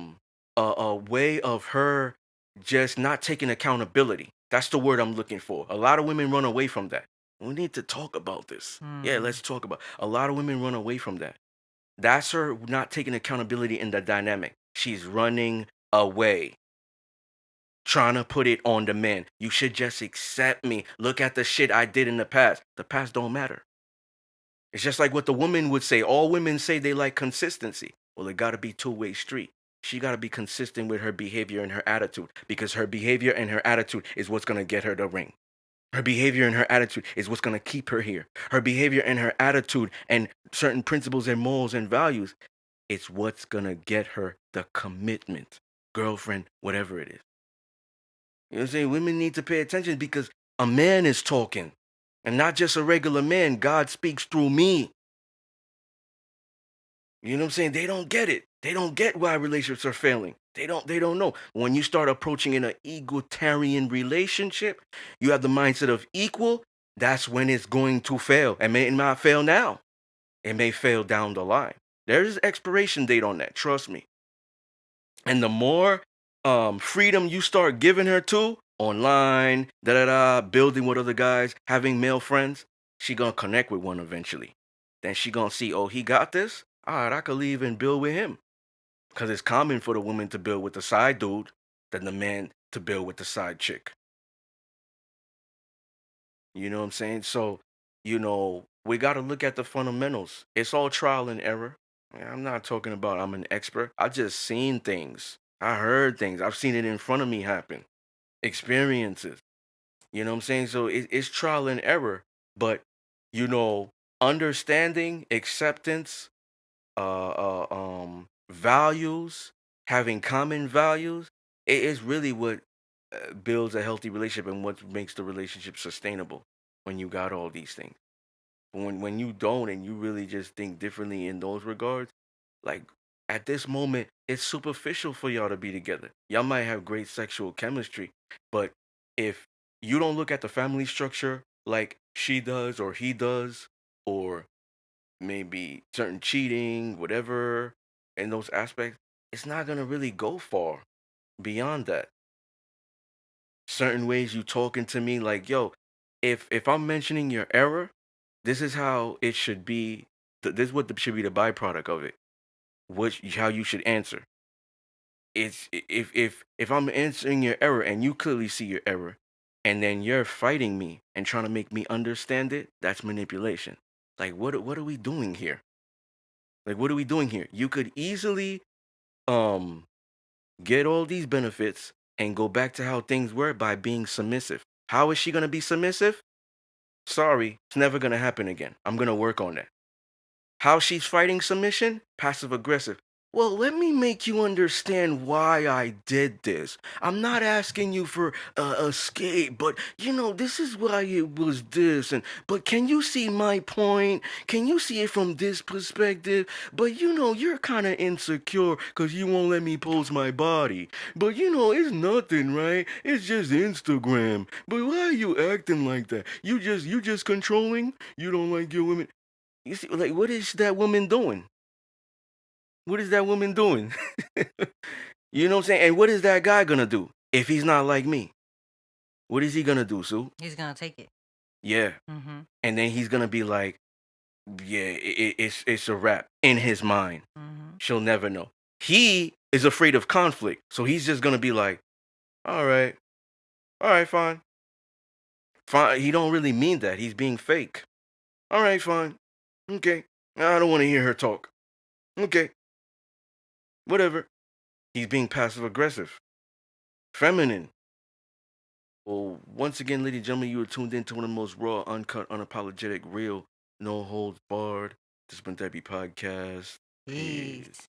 way of her just not taking accountability. That's the word I'm looking for. A lot of women run away from that. We need to talk about this. Yeah, Mm. let's talk about. A lot of women run away from that. That's her not taking accountability in the dynamic. She's running away, trying to put it on the man. You should just accept me. Look at the shit I did in the past. The past don't matter. It's just like what the woman would say. All women say they like consistency. Well, it got to be two-way street. She got to be consistent with her behavior and her attitude, because her behavior and her attitude is what's going to get her the ring. Her behavior and her attitude is what's going to keep her here. Her behavior and her attitude and certain principles and morals and values, it's what's going to get her the commitment, girlfriend, whatever it is. You know what I'm saying? Women need to pay attention because a man is talking, and not just a regular man. God speaks through me. You know what I'm saying? They don't get it. They don't get why relationships are failing. They don't know. When you start approaching in an egalitarian relationship, you have the mindset of equal, that's when it's going to fail. And may not fail now. It may fail down the line. There's expiration date on that, trust me. And the more freedom you start giving her to online, building with other guys, having male friends, she gonna connect with one eventually. Then she gonna see, oh, he got this. All right, I could leave and build with him. Cause it's common for the woman to build with the side dude than the man to build with the side chick. You know what I'm saying? So, we got to look at the fundamentals. It's all trial and error. I'm not talking about I'm an expert. I just seen things. I heard things. I've seen it in front of me happen. Experiences. You know what I'm saying? So it's trial and error. But, you know, understanding, acceptance, values, having common values, it is really what builds a healthy relationship and what makes the relationship sustainable when you got all these things. When you don't and you really just think differently in those regards, like at this moment, it's superficial for y'all to be together. Y'all might have great sexual chemistry, but if you don't look at the family structure like she does or he does, or maybe certain cheating, whatever, in those aspects, it's not gonna really go far beyond that. Certain ways you talking to me, like, yo, if I'm mentioning your error, this is how it should be. This is what should be the byproduct of it. How you should answer. It's if I'm answering your error and you clearly see your error, and then you're fighting me and trying to make me understand it, that's manipulation. Like, what are we doing here? Like, what are we doing here? You could easily um get all these benefits and go back to how things were by being submissive. How is she gonna be submissive? Sorry, it's never gonna happen again. I'm gonna work on that. How she's fighting submission? Passive aggressive. Well, let me make you understand why I did this. I'm not asking you for escape, but this is why it was this. And but can you see my point? Can you see it from this perspective? But you're kind of insecure because you won't let me post my body. But it's nothing, right? It's just Instagram. But why are you acting like that? You just controlling? You don't like your women? You see, like, what is that woman doing? What is that woman doing? You know what I'm saying? And what is that guy gonna do if he's not like me? What is he gonna do, Sue? He's gonna take it. Yeah. Mm-hmm. And then he's gonna be like, yeah, it's a wrap in his mind. Mm-hmm. She'll never know. He is afraid of conflict, so he's just gonna be like, all right, fine, fine. He don't really mean that. He's being fake. All right, fine, okay. I don't want to hear her talk. Okay, whatever. He's being passive aggressive, feminine. Well, once again, ladies and gentlemen, you are tuned in to one of the most raw, uncut, unapologetic, real, no holds barred, Discipline Therapy podcast. Peace. Peace.